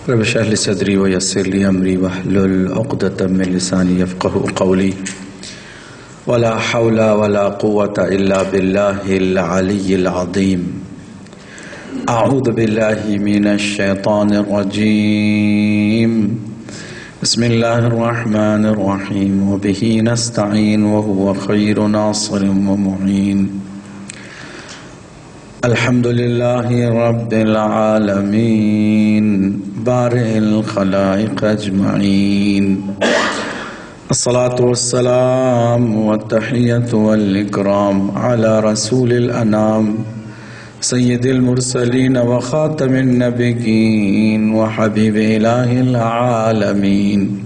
رب اشرح لي صدري ويسر لي أمري واحلل عقدة من لساني يفقهوا قولي ولا حول ولا قوة إلا بالله العلي العظيم. أعوذ بالله من الشيطان الرجيم. بسم الله الرحمن الرحيم وبه نستعين وهو خير ناصر ومعين. الحمد لله رب العالمين بارئ الخلائق أجمعين. الصلاة والسلام والتحية والإكرام على رسول الأنام سيد المرسلين وخاتم النبيين وحبيب إله العالمين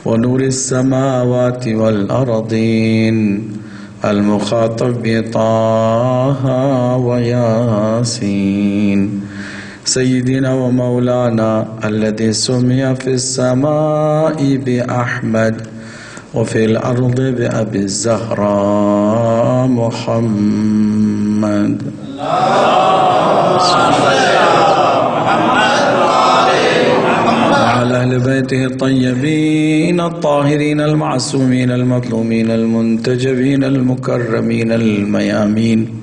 ونور السماوات والأرضين المخاطب بطه وياسين سيدنا ومولانا الذي سمي في السماء بأحمد وفي الأرض بأبي الزهراء محمد. وعلى أهل بيته الطيبين الطاهرين المعصومين المظلومين المنتجبين المكرمين الميامين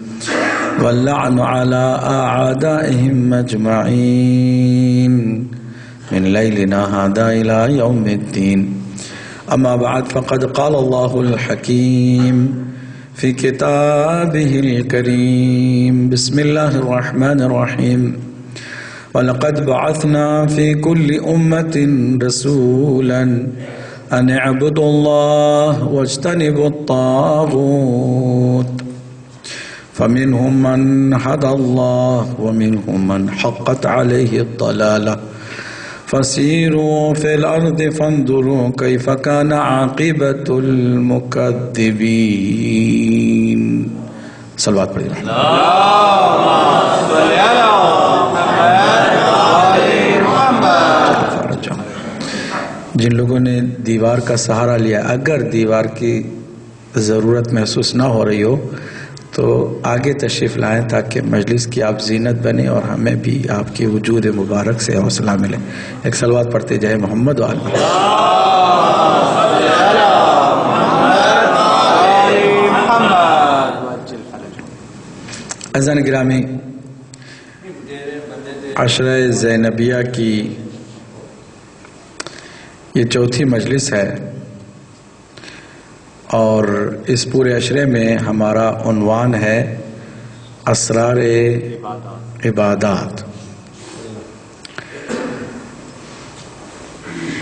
واللعن على أعدائهم أجمعين من ليلنا هذا إلى يوم الدين. أما بعد، فقد قال الله الحكيم في كتابه الكريم. بسم الله الرحمن الرحيم. ولقد بعثنا في كل أمة رسولا أن اعبدوا الله واجتنبوا الطاغوت فمنهم من هدى الله ومنهم من حقت عليه الضلالة فسيروا في الأرض فانظروا كيف كان عاقبة المكذبين. صلوات پڑھیے. جن لوگوں نے دیوار کا سہارا لیا، اگر دیوار کی ضرورت محسوس نہ ہو رہی ہو تو آگے تشریف لائیں تاکہ مجلس کی آپ زینت بنے اور ہمیں بھی آپ کی وجود مبارک سے حوصلہ ملے. ایک صلوات پڑھتے جائے محمد وآل محمد. عزیزان گرامی، عشرہ زینبیہ کی یہ چوتھی مجلس ہے اور اس پورے عشرے میں ہمارا عنوان ہے اسرار عبادات.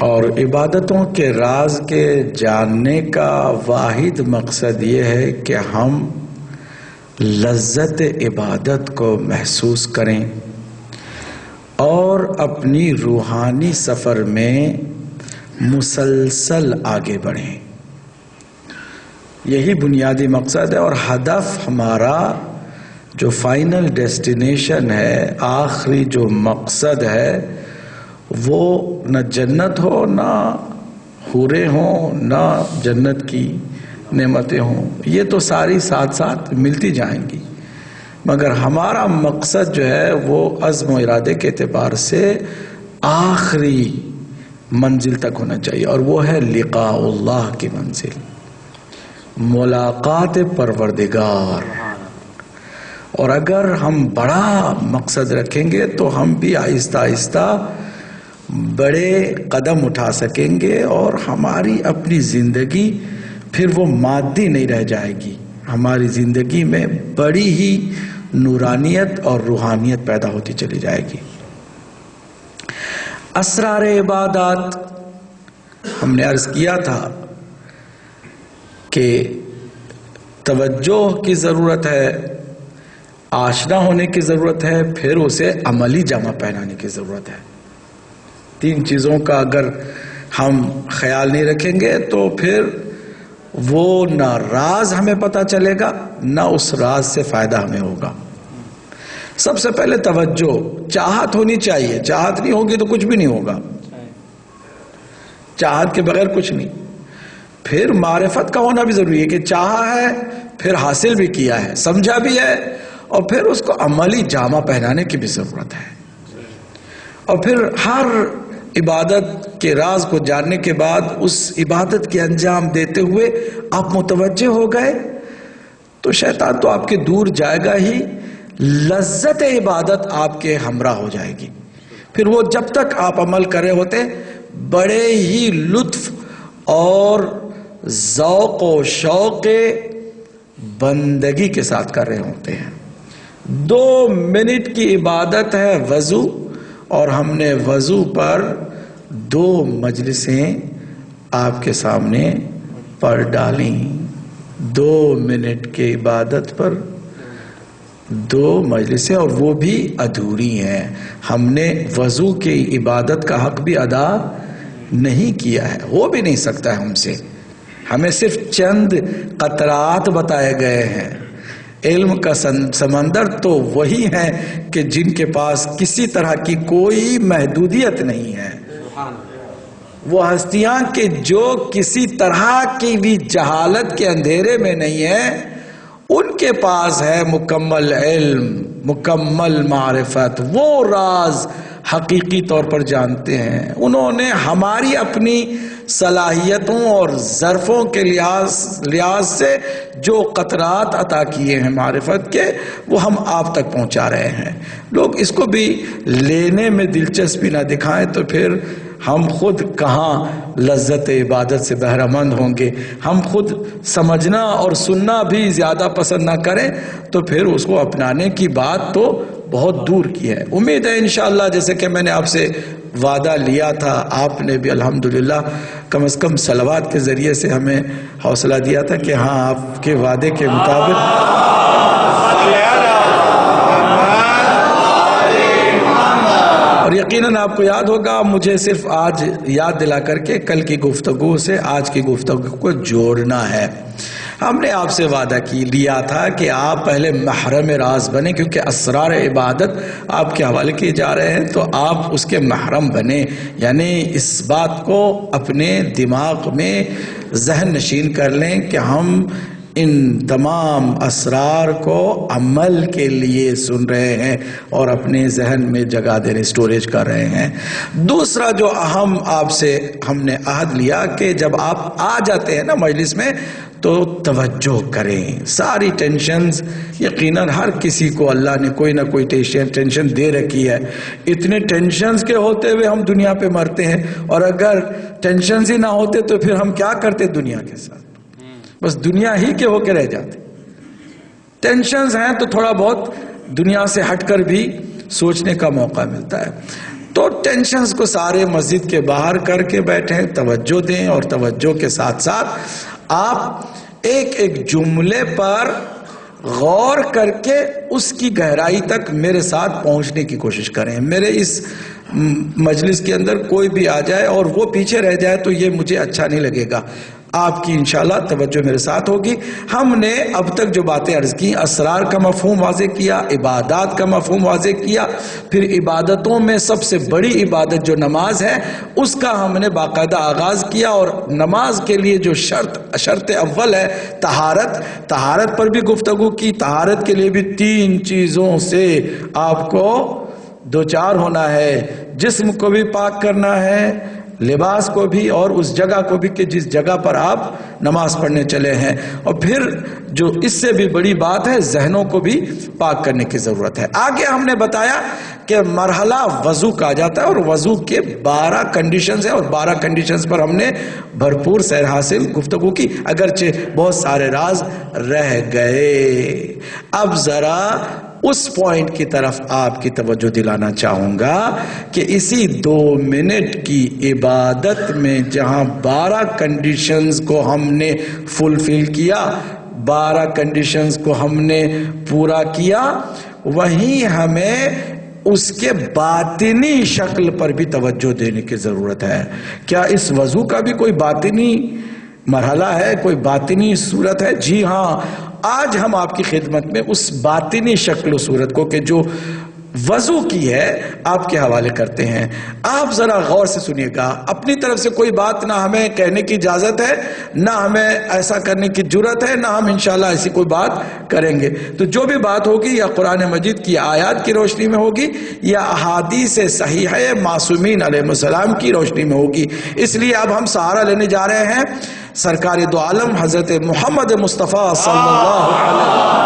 اور عبادتوں کے راز کے جاننے کا واحد مقصد یہ ہے کہ ہم لذت عبادت کو محسوس کریں اور اپنی روحانی سفر میں مسلسل آگے بڑھیں. یہی بنیادی مقصد ہے اور ہدف ہمارا جو فائنل ڈیسٹینیشن ہے، آخری جو مقصد ہے، وہ نہ جنت ہو، نہ حوریں ہوں، نہ جنت کی نعمتیں ہوں. یہ تو ساری ساتھ ساتھ ملتی جائیں گی، مگر ہمارا مقصد جو ہے وہ عزم و ارادے کے اعتبار سے آخری منزل تک ہونا چاہیے، اور وہ ہے لقاء اللہ کی منزل، ملاقات پروردگار. اور اگر ہم بڑا مقصد رکھیں گے تو ہم بھی آہستہ آہستہ بڑے قدم اٹھا سکیں گے اور ہماری اپنی زندگی پھر وہ مادی نہیں رہ جائے گی. ہماری زندگی میں بڑی ہی نورانیت اور روحانیت پیدا ہوتی چلی جائے گی. اسرار عبادات ہم نے عرض کیا تھا کہ توجہ کی ضرورت ہے، آشنا ہونے کی ضرورت ہے، پھر اسے عملی جامہ پہنانے کی ضرورت ہے. تین چیزوں کا اگر ہم خیال نہیں رکھیں گے تو پھر وہ نہ راز ہمیں پتہ چلے گا، نہ اس راز سے فائدہ ہمیں ہوگا. سب سے پہلے توجہ، چاہت ہونی چاہیے. چاہت نہیں ہوگی تو کچھ بھی نہیں ہوگا، چاہت کے بغیر کچھ نہیں. پھر معرفت کا ہونا بھی ضروری ہے کہ چاہا ہے، پھر حاصل بھی کیا ہے، سمجھا بھی ہے، اور پھر اس کو عملی جامہ پہنانے کی بھی ضرورت ہے. اور پھر ہر عبادت کے راز کو جاننے کے بعد اس عبادت کے انجام دیتے ہوئے آپ متوجہ ہو گئے تو شیطان تو آپ کے دور جائے گا ہی، لذت عبادت آپ کے ہمراہ ہو جائے گی. پھر وہ جب تک آپ عمل کر رہے ہوتے بڑے ہی لطف اور ذوق و شوق بندگی کے ساتھ کر رہے ہوتے ہیں. 2 منٹ کی عبادت ہے وضو، اور ہم نے وضو پر 2 مجلسیں آپ کے سامنے پڑھ ڈالیں. 2 منٹ کی عبادت پر 2 مجلسیں، اور وہ بھی ادھوری ہیں. ہم نے وضو کی عبادت کا حق بھی ادا نہیں کیا ہے، ہو بھی نہیں سکتا ہے ہم سے. ہمیں صرف چند قطرات بتائے گئے ہیں. علم کا سمندر تو وہی ہے کہ جن کے پاس کسی طرح کی کوئی محدودیت نہیں ہے. وہ ہستیاں کہ جو کسی طرح کی بھی جہالت کے اندھیرے میں نہیں ہیں، ان کے پاس ہے مکمل علم، مکمل معرفت. وہ راز حقیقی طور پر جانتے ہیں. انہوں نے ہماری اپنی صلاحیتوں اور ظرفوں کے لحاظ سے جو قطرات عطا کیے ہیں معرفت کے، وہ ہم آپ تک پہنچا رہے ہیں. لوگ اس کو بھی لینے میں دلچسپی نہ دکھائیں تو پھر ہم خود کہاں لذت عبادت سے بہرہ مند ہوں گے. ہم خود سمجھنا اور سننا بھی زیادہ پسند نہ کریں تو پھر اس کو اپنانے کی بات تو بہت دور کی ہے. امید ہے انشاءاللہ جیسے کہ میں نے آپ سے وعدہ لیا تھا، آپ نے بھی الحمدللہ کم از کم صلوات کے ذریعے سے ہمیں حوصلہ دیا تھا کہ ہاں آپ کے وعدے کے مطابق. اور یقیناً آپ کو یاد ہوگا، مجھے صرف آج یاد دلا کر کے کل کی گفتگو سے آج کی گفتگو کو جوڑنا ہے. ہم نے آپ سے وعدہ لیا تھا کہ آپ پہلے محرم راز بنیں، کیونکہ اسرار عبادت آپ کے حوالے کیے جا رہے ہیں تو آپ اس کے محرم بنیں. یعنی اس بات کو اپنے دماغ میں ذہن نشین کر لیں کہ ہم ان تمام اسرار کو عمل کے لیے سن رہے ہیں اور اپنے ذہن میں جگہ دینے اسٹوریج کر رہے ہیں. دوسرا جو اہم آپ سے ہم نے عہد لیا کہ جب آپ آ جاتے ہیں نا مجلس میں تو توجہ کریں. ساری ٹینشنز، یقیناً ہر کسی کو اللہ نے کوئی نہ کوئی ٹینشن دے رکھی ہے. اتنے ٹینشنز کے ہوتے ہوئے ہم دنیا پہ مرتے ہیں، اور اگر ٹینشنز ہی نہ ہوتے تو پھر ہم کیا کرتے دنیا کے ساتھ؟ بس دنیا ہی کے ہو کے رہ جاتے. ٹینشنز ہیں تو تھوڑا بہت دنیا سے ہٹ کر بھی سوچنے کا موقع ملتا ہے. تو ٹینشنز کو سارے مسجد کے باہر کر کے بیٹھیں، توجہ دیں، اور توجہ کے ساتھ ساتھ آپ ایک ایک جملے پر غور کر کے اس کی گہرائی تک میرے ساتھ پہنچنے کی کوشش کریں. میرے اس مجلس کے اندر کوئی بھی آ جائے اور وہ پیچھے رہ جائے تو یہ مجھے اچھا نہیں لگے گا. آپ کی انشاءاللہ توجہ میرے ساتھ ہوگی. ہم نے اب تک جو باتیں عرض کی، اسرار کا مفہوم واضح کیا، عبادات کا مفہوم واضح کیا، پھر عبادتوں میں سب سے بڑی عبادت جو نماز ہے اس کا ہم نے باقاعدہ آغاز کیا، اور نماز کے لیے جو شرط اول ہے طہارت پر بھی گفتگو کی. طہارت کے لیے بھی 3 چیزوں سے آپ کو دوچار ہونا ہے. جسم کو بھی پاک کرنا ہے، لباس کو بھی، اور اس جگہ کو بھی کہ جس جگہ پر آپ نماز پڑھنے چلے ہیں. اور پھر جو اس سے بھی بڑی بات ہے، ذہنوں کو بھی پاک کرنے کی ضرورت ہے. آگے ہم نے بتایا کہ مرحلہ وضو کہا جاتا ہے، اور وضو کے 12 کنڈیشنز ہیں، اور 12 کنڈیشنز پر ہم نے بھرپور سیر حاصل گفتگو کی، اگرچہ بہت سارے راز رہ گئے. اب ذرا اس پوائنٹ کی طرف آپ کی توجہ دلانا چاہوں گا کہ اسی 2 منٹ کی عبادت میں جہاں 12 کنڈیشنز کو ہم نے فلفل کیا، 12 کنڈیشنز کو ہم نے پورا کیا، وہیں ہمیں اس کے باطنی شکل پر بھی توجہ دینے کی ضرورت ہے. کیا اس وضو کا بھی کوئی باطنی مرحلہ ہے، کوئی باطنی صورت ہے؟ جی ہاں، آج ہم آپ کی خدمت میں اس باطنی شکل و صورت کو کہ جو وضو کی ہے آپ کے حوالے کرتے ہیں. آپ ذرا غور سے سنیے گا. اپنی طرف سے کوئی بات نہ ہمیں کہنے کی اجازت ہے، نہ ہمیں ایسا کرنے کی جرت ہے، نہ ہم انشاءاللہ ایسی کوئی بات کریں گے. تو جو بھی بات ہوگی یا قرآن مجید کی آیات کی روشنی میں ہوگی یا احادیث صحیحہ معصومین علیہ السلام کی روشنی میں ہوگی. اس لیے اب ہم سہارا لینے جا رہے ہیں سرکار دو عالم حضرت محمد مصطفیٰ صلی اللہ علیہ وسلم.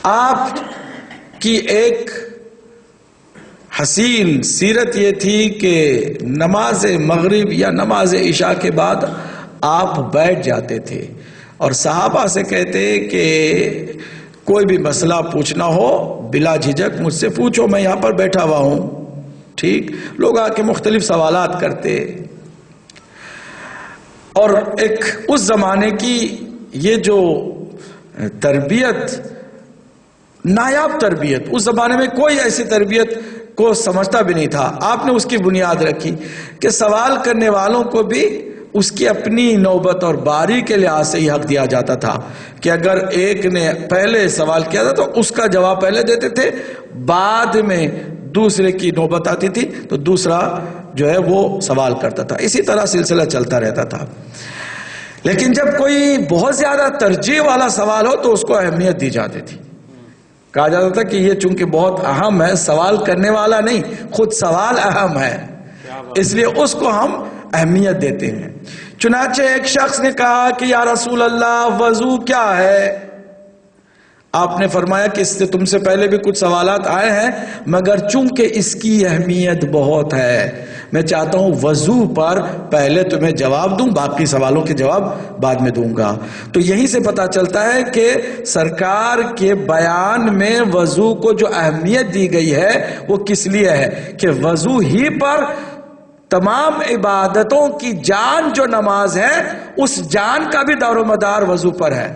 آپ کی ایک حسین سیرت یہ تھی کہ نماز مغرب یا نماز عشاء کے بعد آپ بیٹھ جاتے تھے اور صحابہ سے کہتے کہ کوئی بھی مسئلہ پوچھنا ہو بلا جھجک مجھ سے پوچھو، میں یہاں پر بیٹھا ہوا ہوں. ٹھیک، لوگ آ کے مختلف سوالات کرتے. اور ایک اس زمانے کی یہ جو تربیت، نایاب تربیت، اس زمانے میں کوئی ایسی تربیت کو سمجھتا بھی نہیں تھا. آپ نے اس کی بنیاد رکھی کہ سوال کرنے والوں کو بھی اس کی اپنی نوبت اور باری کے لحاظ سے ہی حق دیا جاتا تھا کہ اگر ایک نے پہلے سوال کیا تھا تو اس کا جواب پہلے دیتے تھے، بعد میں دوسرے کی نوبت آتی تھی تو دوسرا جو ہے وہ سوال کرتا تھا. اسی طرح سلسلہ چلتا رہتا تھا. لیکن جب کوئی بہت زیادہ ترجیح والا سوال ہو تو اس کو اہمیت دی جاتی تھی. کہا جاتا تھا کہ یہ چونکہ بہت اہم ہے، سوال کرنے والا نہیں، خود سوال اہم ہے، اس لیے اس کو ہم اہمیت دیتے ہیں. چنانچہ ایک شخص نے کہا کہ یا رسول اللہ وضو کیا ہے؟ آپ نے فرمایا کہ اس سے تم سے پہلے بھی کچھ سوالات آئے ہیں، مگر چونکہ اس کی اہمیت بہت ہے میں چاہتا ہوں وضو پر پہلے تمہیں جواب دوں، باقی سوالوں کے جواب بعد میں دوں گا. تو یہیں سے پتہ چلتا ہے کہ سرکار کے بیان میں وضو کو جو اہمیت دی گئی ہے وہ کس لیے ہے کہ وضو ہی پر تمام عبادتوں کی جان جو نماز ہے اس جان کا بھی دار و مدار وضو پر ہے،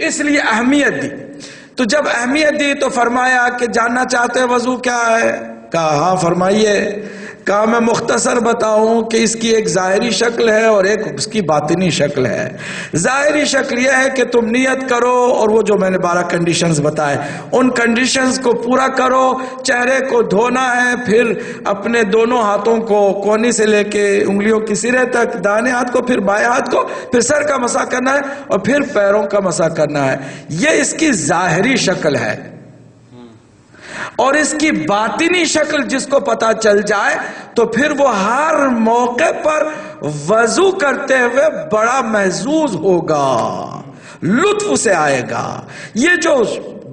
اس لیے اہمیت دی. تو جب اہمیت دی تو فرمایا کہ جاننا چاہتے وضو کیا ہے؟ کہا ہاں فرمائیے. کہا میں مختصر بتاؤں کہ اس کی ایک ظاہری شکل ہے اور ایک اس کی باطنی شکل ہے. ظاہری شکل یہ ہے کہ تم نیت کرو اور وہ جو میں نے 12 کنڈیشنز بتائے ان کنڈیشنز کو پورا کرو. چہرے کو دھونا ہے، پھر اپنے دونوں ہاتھوں کو کونی سے لے کے انگلیوں کی سرے تک، دائیں ہاتھ کو، پھر بائیں ہاتھ کو، پھر سر کا مسح کرنا ہے اور پھر پیروں کا مسح کرنا ہے. یہ اس کی ظاہری شکل ہے. اور اس کی باطنی شکل جس کو پتا چل جائے تو پھر وہ ہر موقع پر وضو کرتے ہوئے بڑا محظوظ ہوگا، لطف اسے آئے گا. یہ جو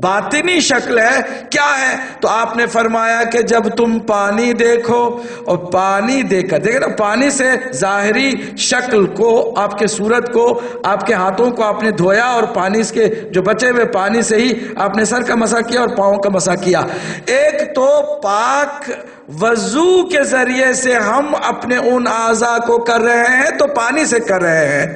باطنی شکل ہے کیا ہے؟ تو آپ نے فرمایا کہ جب تم پانی دیکھو اور پانی دیکھ نا، پانی سے ظاہری شکل کو، آپ کے صورت کو، آپ کے ہاتھوں کو آپ نے دھویا اور پانی اس کے جو بچے ہوئے پانی سے ہی آپ نے سر کا مسح کیا اور پاؤں کا مسح کیا. ایک تو پاک وضو کے ذریعے سے ہم اپنے ان اعضاء کو کر رہے ہیں تو پانی سے کر رہے ہیں.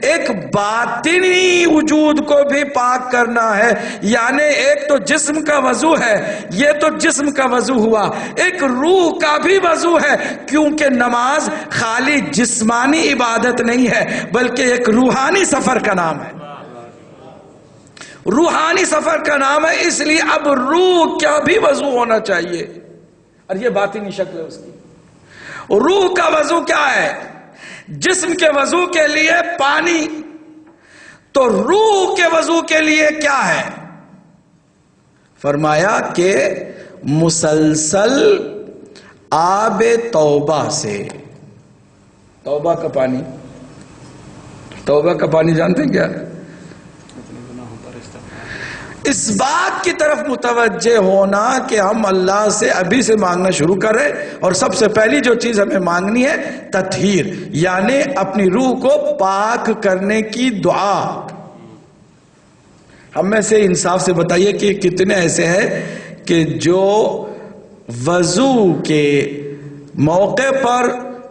ایک باطنی وجود کو بھی پاک کرنا ہے، یعنی ایک تو جسم کا وضو ہے، یہ تو جسم کا وضو ہوا، ایک روح کا بھی وضو ہے، کیونکہ نماز خالی جسمانی عبادت نہیں ہے بلکہ ایک روحانی سفر کا نام ہے. روحانی سفر کا نام ہے، اس لیے اب روح کا بھی وضو ہونا چاہیے. اور یہ باطنی شکل ہے اس کی. روح کا وضو کیا ہے؟ جسم کے وضو کے لیے پانی، تو روح کے وضو کے لیے کیا ہے؟ فرمایا کہ مسلسل آب توبہ سے. توبہ کا پانی، توبہ کا پانی جانتے ہیں کیا؟ اس بات کی طرف متوجہ ہونا کہ ہم اللہ سے ابھی سے مانگنا شروع کریں، اور سب سے پہلی جو چیز ہمیں مانگنی ہے تطہیر، یعنی اپنی روح کو پاک کرنے کی دعا. ہم میں سے انصاف سے بتائیے کہ کتنے ایسے ہیں کہ جو وضو کے موقع پر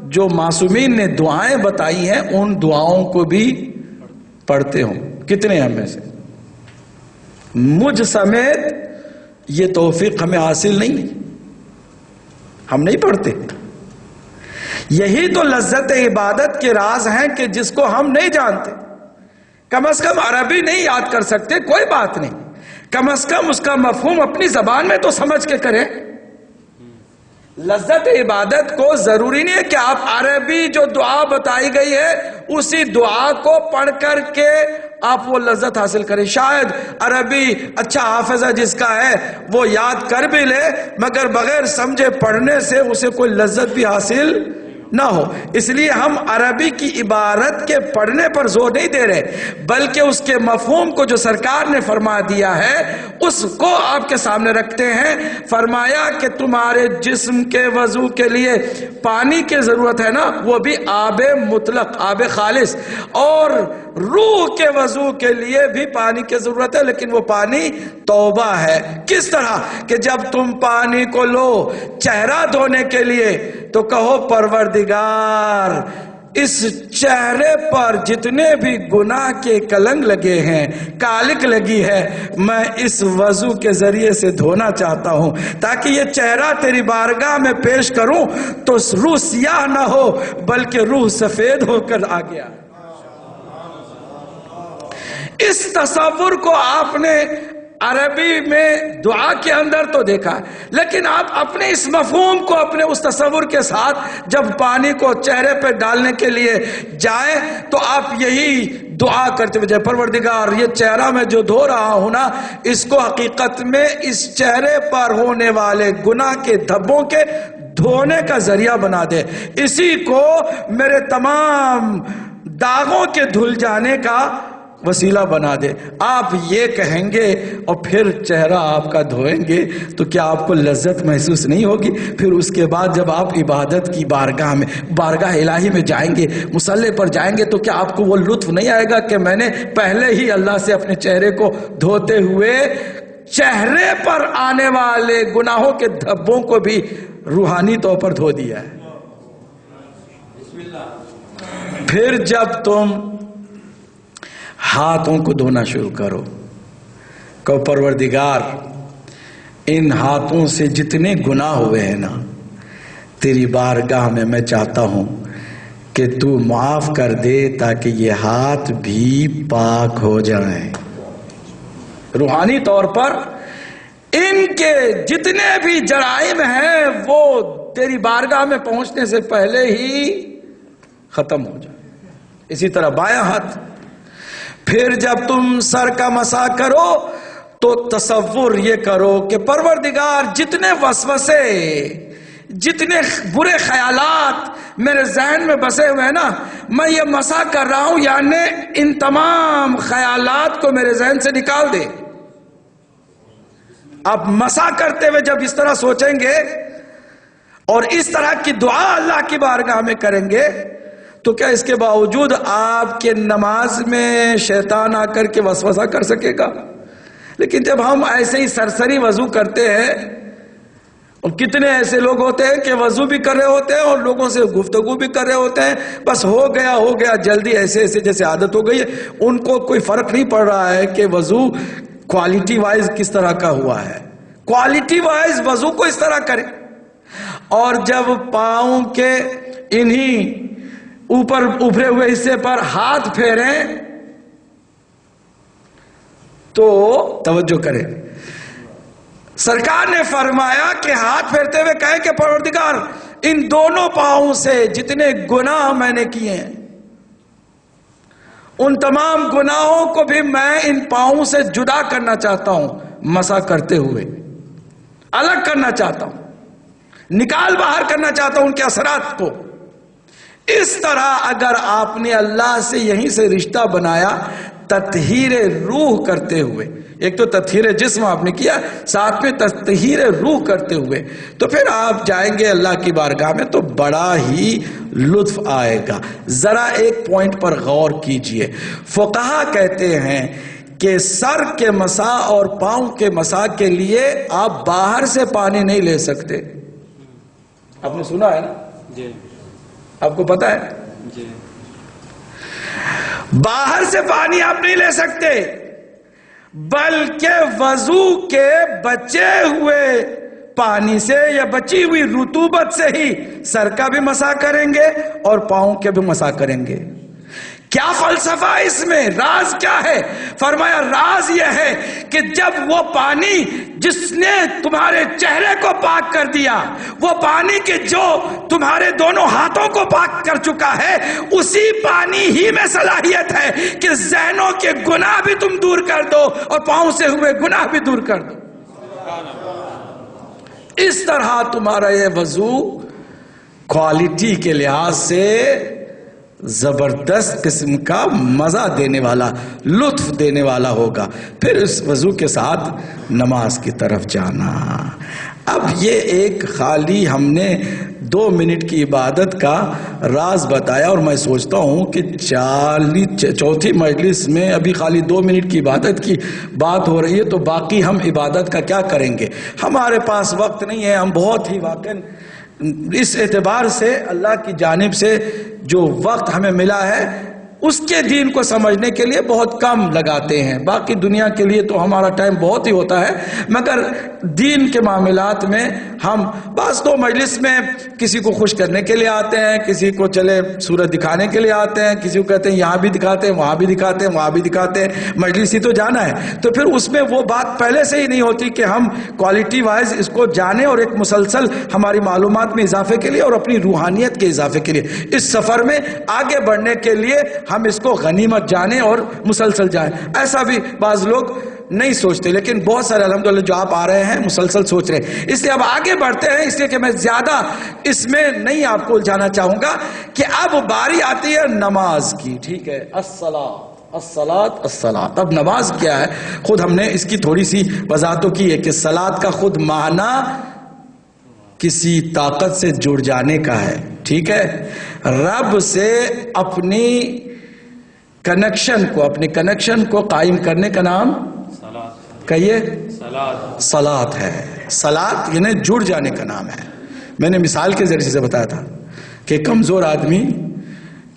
جو معصومین نے دعائیں بتائی ہیں ان دعاؤں کو بھی پڑھتے ہوں؟ کتنے ہم میں سے؟ مجھ سمیت یہ توفیق ہمیں حاصل نہیں ہے، ہم نہیں پڑھتے. یہی تو لذت عبادت کے راز ہیں کہ جس کو ہم نہیں جانتے. کم از کم عربی نہیں یاد کر سکتے کوئی بات نہیں، کم از کم اس کا مفہوم اپنی زبان میں تو سمجھ کے کریں۔ لذت عبادت کو ضروری نہیں ہے کہ آپ عربی جو دعا بتائی گئی ہے اسی دعا کو پڑھ کر کے آپ وہ لذت حاصل کریں۔ شاید عربی اچھا حافظہ جس کا ہے وہ یاد کر بھی لے مگر بغیر سمجھے پڑھنے سے اسے کوئی لذت بھی حاصل نہ ہو۔ اس لیے ہم عربی کی عبارت کے پڑھنے پر زور نہیں دے رہے بلکہ اس کے مفہوم کو جو سرکار نے فرما دیا ہے اس کو آپ کے سامنے رکھتے ہیں۔ فرمایا کہ تمہارے جسم کے وضو کے لیے پانی کی ضرورت ہے نا، وہ بھی آب مطلق، آب خالص، اور روح کے وضو کے لیے بھی پانی کی ضرورت ہے لیکن وہ پانی توبہ ہے۔ کس طرح کہ جب تم پانی کو لو چہرہ دھونے کے لیے تو کہو پروردگار اس چہرے پر جتنے بھی گناہ کے کلنگ لگے ہیں، کالک لگی ہے، میں اس وضو کے ذریعے سے دھونا چاہتا ہوں تاکہ یہ چہرہ تیری بارگاہ میں پیش کروں تو روح سیاہ نہ ہو بلکہ روح سفید ہو کر آ گیا۔ اس تصور کو آپ نے عربی میں دعا کے اندر تو دیکھا لیکن آپ اپنے اس مفہوم کو اپنے اس تصور کے ساتھ جب پانی کو چہرے پہ ڈالنے کے لیے جائیں تو آپ یہی دعا کرتے ہوئے جائے، پروردگار یہ چہرہ میں جو دھو رہا ہوں نا اس کو حقیقت میں اس چہرے پر ہونے والے گناہ کے دھبوں کے دھونے کا ذریعہ بنا دے، اسی کو میرے تمام داغوں کے دھل جانے کا وسیلہ بنا دے۔ آپ یہ کہیں گے اور پھر چہرہ آپ کا دھوئیں گے تو کیا آپ کو لذت محسوس نہیں ہوگی؟ پھر اس کے بعد جب آپ عبادت کی بارگاہ میں، بارگاہ الہی میں جائیں گے، مصلی پر جائیں گے تو کیا آپ کو وہ لطف نہیں آئے گا کہ میں نے پہلے ہی اللہ سے اپنے چہرے کو دھوتے ہوئے چہرے پر آنے والے گناہوں کے دھبوں کو بھی روحانی طور پر دھو دیا ہے۔ پھر جب تم ہاتھوں کو دھونا شروع کرو، کہو پروردگار ان ہاتھوں سے جتنے گناہ ہوئے ہیں نا تیری بارگاہ میں چاہتا ہوں کہ تو معاف کر دے تاکہ یہ ہاتھ بھی پاک ہو جائیں۔ روحانی طور پر ان کے جتنے بھی جرائم ہیں وہ تیری بارگاہ میں پہنچنے سے پہلے ہی ختم ہو جائیں۔ اسی طرح بایاں ہاتھ، پھر جب تم سر کا مسح کرو تو تصور یہ کرو کہ پروردگار جتنے وسوسے، جتنے برے خیالات میرے ذہن میں بسے ہوئے ہیں نا میں یہ مسح کر رہا ہوں، یعنی ان تمام خیالات کو میرے ذہن سے نکال دے۔ آپ مسح کرتے ہوئے جب اس طرح سوچیں گے اور اس طرح کی دعا اللہ کی بارگاہ میں کریں گے تو کیا اس کے باوجود آپ کے نماز میں شیطان آ کر کے وسوسہ کر سکے گا؟ لیکن جب ہم ایسے ہی سرسری وضو کرتے ہیں، اور کتنے ایسے لوگ ہوتے ہیں کہ وضو بھی کر رہے ہوتے ہیں اور لوگوں سے گفتگو بھی کر رہے ہوتے ہیں، بس ہو گیا جلدی ایسے جیسے عادت ہو گئی ہے، ان کو کوئی فرق نہیں پڑ رہا ہے کہ وضو کوالٹی وائز کس طرح کا ہوا ہے۔ کوالٹی وائز وضو کو اس طرح کریں، اور جب پاؤں کے انہی اوپر ابھرے ہوئے حصے پر ہاتھ پھیریں تو توجہ کریں، سرکار نے فرمایا کہ ہاتھ پھیرتے ہوئے کہیں کہ پروردگار ان دونوں پاؤں سے جتنے گناہ میں نے کیے ہیں ان تمام گناہوں کو بھی میں ان پاؤں سے جدا کرنا چاہتا ہوں، مسح کرتے ہوئے الگ کرنا چاہتا ہوں، نکال باہر کرنا چاہتا ہوں ان کے اثرات کو۔ اس طرح اگر آپ نے اللہ سے یہیں سے رشتہ بنایا تطہیر روح کرتے ہوئے، ایک تو تطہیر جسم آپ نے کیا، ساتھ میں تطہیر روح کرتے ہوئے، تو پھر آپ جائیں گے اللہ کی بارگاہ میں تو بڑا ہی لطف آئے گا۔ ذرا ایک پوائنٹ پر غور کیجئے، فقہا کہتے ہیں کہ سر کے مسح اور پاؤں کے مسح کے لیے آپ باہر سے پانی نہیں لے سکتے۔ آپ نے سنا ہے نا؟ جی آپ کو پتا ہے؟ جی باہر سے پانی آپ نہیں لے سکتے، بلکہ وضو کے بچے ہوئے پانی سے یا بچی ہوئی رطوبت سے ہی سر کا بھی مسح کریں گے اور پاؤں کے بھی مسح کریں گے۔ کیا فلسفہ اس میں؟ راز کیا ہے؟ فرمایا راز یہ ہے کہ جب وہ پانی جس نے تمہارے چہرے کو پاک کر دیا، وہ پانی کے جو تمہارے دونوں ہاتھوں کو پاک کر چکا ہے، اسی پانی ہی میں صلاحیت ہے کہ ذہنوں کے گناہ بھی تم دور کر دو اور پاؤں سے ہوئے گناہ بھی دور کر دو۔ اس طرح تمہارا یہ وضو کوالٹی کے لحاظ سے زبردست قسم کا مزہ دینے والا، لطف دینے والا ہوگا۔ پھر اس وضو کے ساتھ نماز کی طرف جانا۔ اب یہ ایک خالی ہم نے 2 منٹ کی عبادت کا راز بتایا، اور میں سوچتا ہوں کہ چوتھی مجلس میں ابھی خالی 2 منٹ کی عبادت کی بات ہو رہی ہے، تو باقی ہم عبادت کا کیا کریں گے؟ ہمارے پاس وقت نہیں ہے۔ ہم بہت ہی واقعاً اس اعتبار سے اللہ کی جانب سے جو وقت ہمیں ملا ہے اس کے دین کو سمجھنے کے لیے بہت کم لگاتے ہیں۔ باقی دنیا کے لیے تو ہمارا ٹائم بہت ہی ہوتا ہے، مگر دین کے معاملات میں ہم بعض تو مجلس میں کسی کو خوش کرنے کے لیے آتے ہیں، کسی کو چلے سورج دکھانے کے لیے آتے ہیں، کسی کو کہتے ہیں یہاں بھی دکھاتے ہیں، وہاں بھی دکھاتے ہیں، وہاں بھی دکھاتے ہیں، مجلس ہی تو جانا ہے۔ تو پھر اس میں وہ بات پہلے سے ہی نہیں ہوتی کہ ہم کوالٹی وائز اس کو جانیں اور ایک مسلسل ہماری معلومات میں اضافے کے لیے اور اپنی روحانیت کے اضافے کے لیے، اس سفر میں آگے بڑھنے کے لیے ہم اس کو غنیمت جانیں اور مسلسل جائیں۔ ایسا بھی بعض لوگ نہیں سوچتے، لیکن بہت سارے الحمدللہ جو آپ آ رہے ہیں مسلسل سوچ رہے ہیں۔ اس لیے اب آگے بڑھتے ہیں، اس لیے کہ میں زیادہ اس میں نہیں آپ کو الجھانا چاہوں گا کہ اب باری آتی ہے نماز کی۔ ٹھیک ہے، الصلاۃ۔ اب نماز کیا ہے؟ خود ہم نے اس کی تھوڑی سی وضاحت تو کی ہے کہ صلاۃ کا خود معنی کسی طاقت سے جڑ جانے کا ہے۔ ٹھیک ہے، رب سے اپنی کنیکشن کو قائم کرنے کا نام کہیے صلاۃ ہے۔ صلاۃ یعنی جڑ جانے کا نام ہے۔ میں نے مثال کے ذریعے سے بتایا تھا کہ کمزور آدمی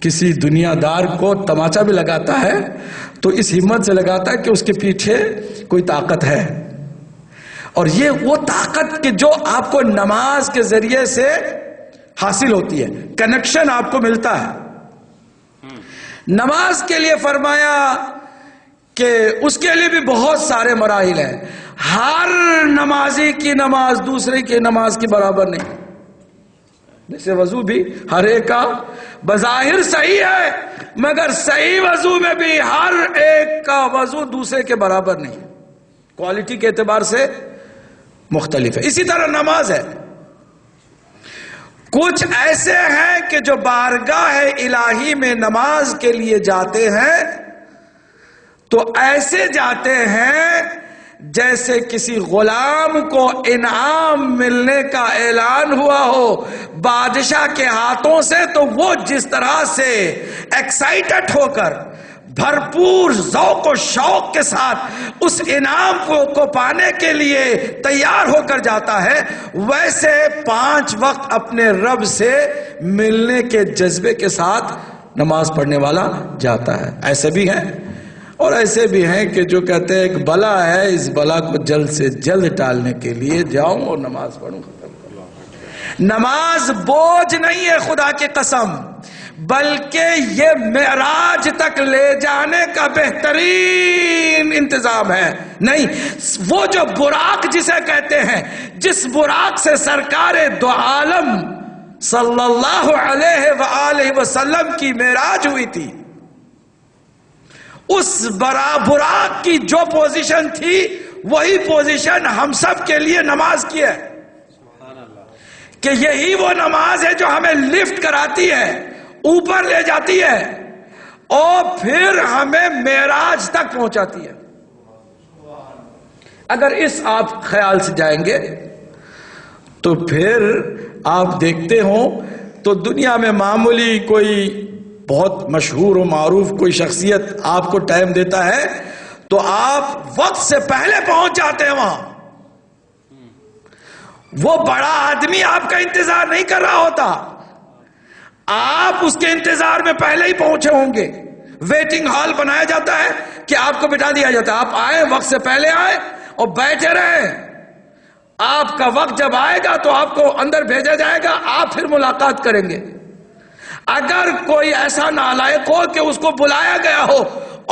کسی دنیا دار کو تماچا بھی لگاتا ہے تو اس ہمت سے لگاتا ہے کہ اس کے پیچھے کوئی طاقت ہے، اور یہ وہ طاقت کہ جو آپ کو نماز کے ذریعے سے حاصل ہوتی ہے، کنیکشن آپ کو ملتا ہے۔ نماز کے لیے فرمایا کہ اس کے لیے بھی بہت سارے مراحل ہیں۔ ہر نمازی کی نماز دوسرے کی نماز کی برابر نہیں۔ جیسے وضو بھی ہر ایک کا بظاہر صحیح ہے، مگر صحیح وضو میں بھی ہر ایک کا وضو دوسرے کے برابر نہیں، کوالٹی کے اعتبار سے مختلف ہے۔ اسی طرح نماز ہے، کچھ ایسے ہیں کہ جو بارگاہ الہی میں نماز کے لیے جاتے ہیں تو ایسے جاتے ہیں جیسے کسی غلام کو انعام ملنے کا اعلان ہوا ہو بادشاہ کے ہاتھوں سے، تو وہ جس طرح سے ایکسائٹڈ ہو کر بھرپور ذوق و شوق کے ساتھ اس انعام کو پانے کے لیے تیار ہو کر جاتا ہے، ویسے 5 وقت اپنے رب سے ملنے کے جذبے کے ساتھ نماز پڑھنے والا جاتا ہے۔ ایسے بھی ہیں اور ایسے بھی ہیں کہ جو کہتے ہیں ایک بلا ہے، اس بلا کو جلد سے جلد ٹالنے کے لیے جاؤں اور نماز پڑھوں، ختم کروں۔ نماز بوجھ نہیں ہے خدا کی قسم، بلکہ یہ معراج تک لے جانے کا بہترین انتظام ہے۔ نہیں، وہ جو براق جسے کہتے ہیں، جس براق سے سرکار دو عالم صلی اللہ علیہ وآلہ وسلم کی معراج ہوئی تھی، اس براق کی جو پوزیشن تھی وہی پوزیشن ہم سب کے لیے نماز کی ہے، کہ یہی وہ نماز ہے جو ہمیں لفٹ کراتی ہے، اوپر لے جاتی ہے اور پھر ہمیں معراج تک پہنچاتی ہے۔ اگر اس آپ خیال سے جائیں گے تو پھر آپ دیکھتے ہوں تو دنیا میں معمولی کوئی بہت مشہور و معروف کوئی شخصیت آپ کو ٹائم دیتا ہے تو آپ وقت سے پہلے پہنچ جاتے ہیں وہاں۔ وہ بڑا آدمی آپ کا انتظار نہیں کر رہا ہوتا، آپ اس کے انتظار میں پہلے ہی پہنچے ہوں گے۔ ویٹنگ ہال بنایا جاتا ہے کہ آپ کو بٹھا دیا جاتا ہے، آپ آئیں، وقت سے پہلے آئیں اور بیٹھے رہیں۔ آپ کا وقت جب آئے گا تو آپ کو اندر بھیجا جائے گا، آپ پھر ملاقات کریں گے۔ اگر کوئی ایسا نالائق ہو کہ اس کو بلایا گیا ہو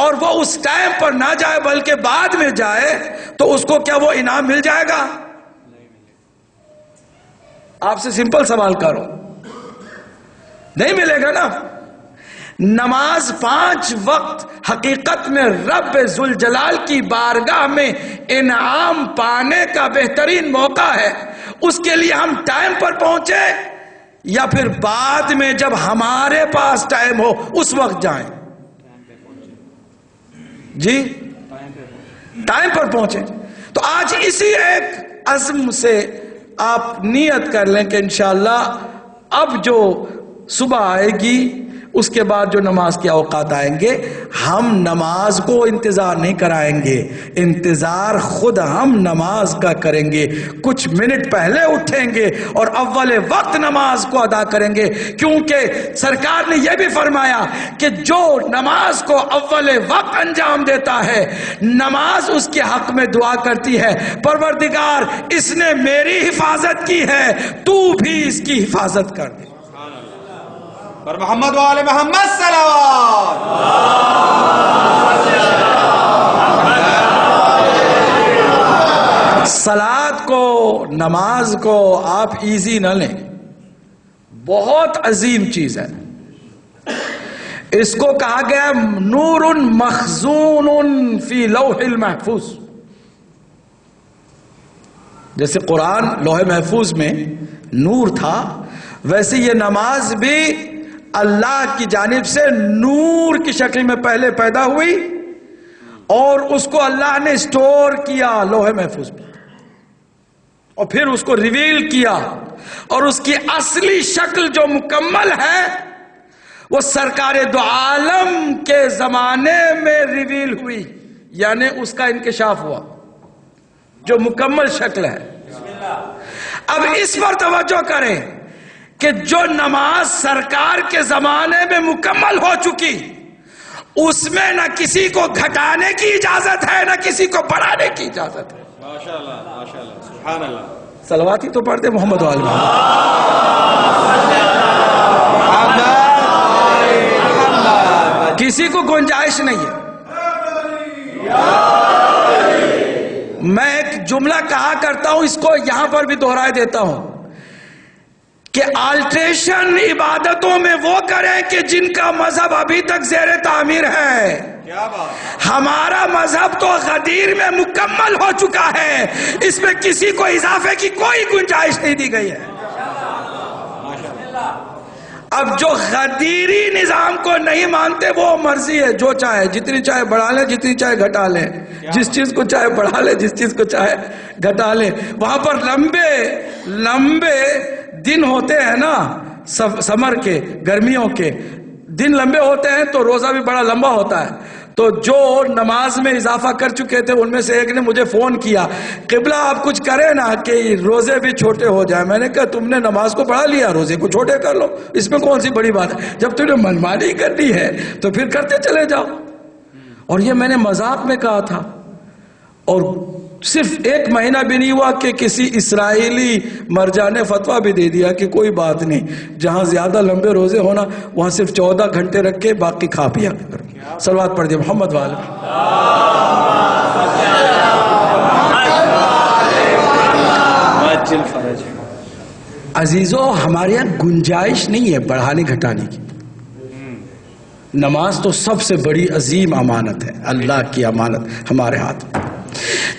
اور وہ اس ٹائم پر نہ جائے بلکہ بعد میں جائے تو اس کو کیا وہ انعام مل جائے گا؟ آپ سے سمپل سوال کرو، نہیں ملے گا نا۔ نماز 5 وقت حقیقت میں رب ذوالجلال کی بارگاہ میں انعام پانے کا بہترین موقع ہے۔ اس کے لیے ہم ٹائم پر پہنچے یا پھر بعد میں جب ہمارے پاس ٹائم ہو اس وقت جائیں؟ جی ٹائم پر پہنچیں۔ تو آج اسی ایک عزم سے آپ نیت کر لیں کہ انشاءاللہ اب جو صبح آئے گی اس کے بعد جو نماز کے اوقات آئیں گے ہم نماز کو انتظار نہیں کرائیں گے، انتظار خود ہم نماز کا کریں گے۔ کچھ منٹ پہلے اٹھیں گے اور اول وقت نماز کو ادا کریں گے، کیونکہ سرکار نے یہ بھی فرمایا کہ جو نماز کو اول وقت انجام دیتا ہے نماز اس کے حق میں دعا کرتی ہے، پروردگار اس نے میری حفاظت کی ہے تو بھی اس کی حفاظت کر دے۔ پر محمد وآل محمد صلوات۔ صلاۃ کو، نماز کو آپ ایزی نہ لیں، بہت عظیم چیز ہے۔ اس کو کہا گیا نور مخزون فی لوح المحفوظ۔ جیسے قرآن لوح محفوظ میں نور تھا، ویسے یہ نماز بھی اللہ کی جانب سے نور کی شکل میں پہلے پیدا ہوئی اور اس کو اللہ نے اسٹور کیا لوح محفوظ میں، اور پھر اس کو ریویل کیا، اور اس کی اصلی شکل جو مکمل ہے وہ سرکار دو عالم کے زمانے میں ریویل ہوئی، یعنی اس کا انکشاف ہوا جو مکمل شکل ہے۔ اب اس پر توجہ کریں کہ جو نماز سرکار کے زمانے میں مکمل ہو چکی اس میں نہ کسی کو گھٹانے کی اجازت ہے نہ کسی کو بڑھانے کی اجازت ہے۔ ماشاءاللہ ماشاءاللہ سبحان اللہ۔ صلوات ہی تو پڑھتے محمد وآل محمد۔ کسی کو گنجائش نہیں ہے۔ میں ایک جملہ کہا کرتا ہوں، اس کو یہاں پر بھی دہرائے دیتا ہوں کہ آلٹریشن عبادتوں میں وہ کریں کہ جن کا مذہب ابھی تک زیر تعمیر ہے۔ کیا بات! ہمارا مذہب تو غدیر میں مکمل ہو چکا ہے، اس میں کسی کو اضافے کی کوئی گنجائش نہیں دی گئی ہے۔ اب جو غدیری نظام کو نہیں مانتے وہ مرضی ہے، جو چاہے جتنی چاہے بڑھا لیں، جتنی چاہے گھٹا لیں، جس چیز کو چاہے بڑھا لیں، جس چیز کو چاہے گھٹا لیں۔ وہاں پر لمبے دن ہوتے ہیں نا، سمر کے، گرمیوں کے دن لمبے ہوتے ہیں تو روزہ بھی بڑا لمبا ہوتا ہے۔ تو جو نماز میں اضافہ کر چکے تھے ان میں سے ایک نے مجھے فون کیا، قبلہ آپ کچھ کریں نا کہ روزے بھی چھوٹے ہو جائیں۔ میں نے کہا تم نے نماز کو بڑھا لیا، روزے کو چھوٹے کر لو، اس میں کون سی بڑی بات ہے؟ جب تم نے منمانی کرنی ہے تو پھر کرتے چلے جاؤ۔ اور یہ میں نے مذاق میں کہا تھا، اور صرف 1 مہینہ بھی نہیں ہوا کہ کسی اسرائیلی مرجع نے فتویٰ بھی دے دیا کہ کوئی بات نہیں، جہاں زیادہ لمبے روزے ہونا وہاں صرف 14 گھنٹے رکھ کے باقی کھا پیا کرو۔ صلوات پڑھ دیں محمد والے۔ عزیزو، ہمارے یہاں گنجائش نہیں ہے بڑھانے گھٹانے کی۔ نماز تو سب سے بڑی عظیم امانت ہے، اللہ کی امانت ہمارے ہاتھ میں۔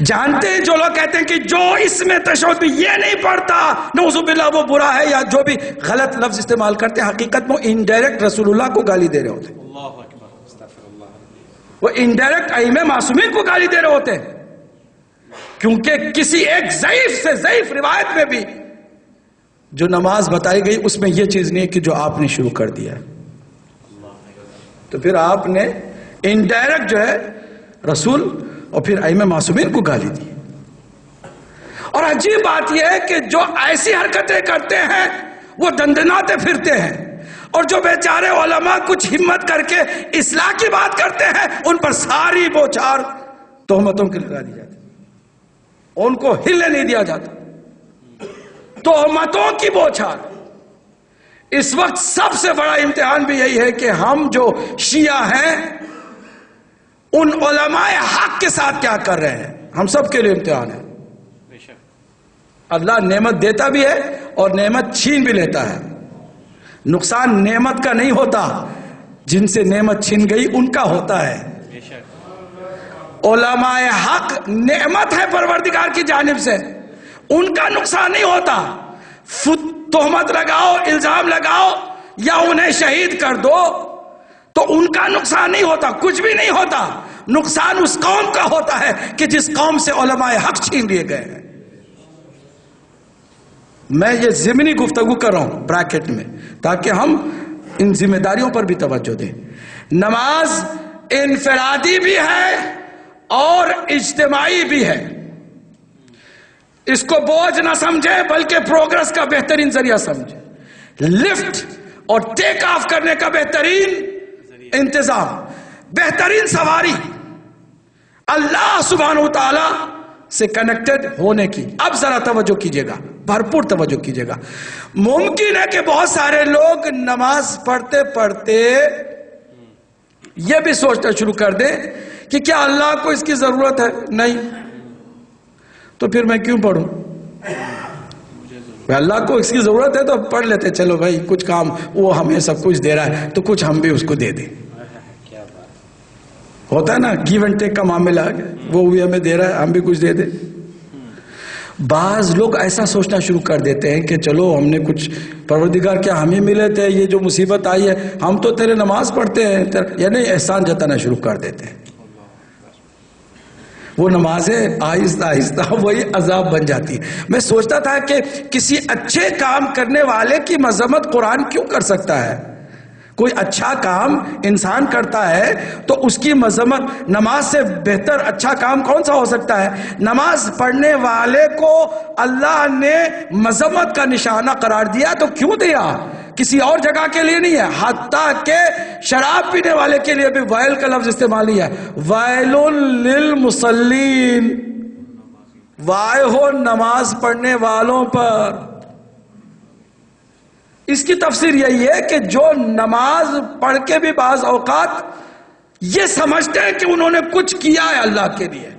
جانتے ہیں جو لوگ کہتے ہیں کہ جو اس میں تشہد میں یہ نہیں پڑھتا نعوذ باللہ وہ برا ہے، یا جو بھی غلط لفظ استعمال کرتے ہیں، حقیقت میں انڈائریکٹ رسول اللہ کو گالی دے رہے ہوتے ہیں، وہ انڈائریکٹ ائمہ معصومین کو گالی دے رہے ہوتے ہیں، کیونکہ کسی ایک ضعیف سے ضعیف روایت میں بھی جو نماز بتائی گئی اس میں یہ چیز نہیں ہے کہ جو آپ نے شروع کر دیا ہے۔ تو پھر آپ نے انڈائریکٹ جو ہے رسول اور پھر ائمہ معصومین کو گالی دی۔ اور عجیب بات یہ ہے کہ جو ایسی حرکتیں کرتے ہیں وہ دندناتے پھرتے ہیں، اور جو بیچارے علماء کچھ ہمت کر کے اصلاح کی بات کرتے ہیں ان پر ساری بوچھار تہمتوں کی لگا دی جاتی، ان کو ہلنے نہیں دیا جاتا۔ تہمتوں کی بوچھار، اس وقت سب سے بڑا امتحان بھی یہی ہے کہ ہم جو شیعہ ہیں ان علماء حق کے ساتھ کیا کر رہے ہیں. ہم سب کے لیے امتحان ہے. بے شک. اللہ نعمت دیتا بھی ہے اور نعمت چھین بھی لیتا ہے. نقصان نعمت کا نہیں ہوتا، جن سے نعمت چھن گئی ان کا ہوتا ہے. بے شک. علماء حق نعمت ہے پروردگار کی جانب سے، ان کا نقصان نہیں ہوتا. تہمت لگاؤ، الزام لگاؤ یا انہیں شہید کر دو تو ان کا نقصان نہیں ہوتا، کچھ بھی نہیں ہوتا. نقصان اس قوم کا ہوتا ہے کہ جس قوم سے علماء حق چھین لیے گئے ہیں. میں یہ ضمنی گفتگو کر رہا ہوں بریکٹ میں تاکہ ہم ان ذمہ داریوں پر بھی توجہ دیں. نماز انفرادی بھی ہے اور اجتماعی بھی ہے. اس کو بوجھ نہ سمجھے بلکہ پروگرس کا بہترین ذریعہ سمجھے. لفٹ اور ٹیک آف کرنے کا بہترین انتظام، بہترین سواری اللہ سبحانہ و تعالی سے کنیکٹڈ ہونے کی. اب ذرا توجہ کیجئے گا، بھرپور توجہ کیجئے گا. ممکن ہے کہ بہت سارے لوگ نماز پڑھتے پڑھتے یہ بھی سوچنا شروع کر دیں کہ کیا اللہ کو اس کی ضرورت ہے؟ نہیں تو پھر میں کیوں پڑھوں؟ اللہ کو اس کی ضرورت ہے تو پڑھ لیتے. چلو بھائی کچھ کام وہ ہمیں سب کچھ دے رہا ہے تو کچھ ہم بھی اس کو دے دیں. ہوتا ہے نا گیو اینڈ ٹیک کا معاملہ ہے، وہ بھی ہمیں دے رہا ہے ہم بھی کچھ دے دیں. بعض لوگ ایسا سوچنا شروع کر دیتے ہیں کہ چلو ہم نے کچھ پروردگار کیا ہمیں ملے تھے، یہ جو مصیبت آئی ہے ہم تو تیرے نماز پڑھتے ہیں، یعنی احسان جتانا شروع کر دیتے ہیں. وہ نمازیں آہستہ آہستہ وہی عذاب بن جاتی ہے. میں سوچتا تھا کہ کسی اچھے کام کرنے والے کی مذمت قرآن کیوں کر سکتا ہے؟ کوئی اچھا کام انسان کرتا ہے تو اس کی مذمت، نماز سے بہتر اچھا کام کون سا ہو سکتا ہے؟ نماز پڑھنے والے کو اللہ نے مذمت کا نشانہ قرار دیا تو کیوں دیا؟ کسی اور جگہ کے لیے نہیں ہے. حتیٰ کہ شراب پینے والے کے لیے بھی ویل کا لفظ استعمال ہی ہے. ویل للمصلین، وائے ہو نماز پڑھنے والوں پر. اس کی تفسیر یہی ہے کہ جو نماز پڑھ کے بھی بعض اوقات یہ سمجھتے ہیں کہ انہوں نے کچھ کیا ہے اللہ کے لیے.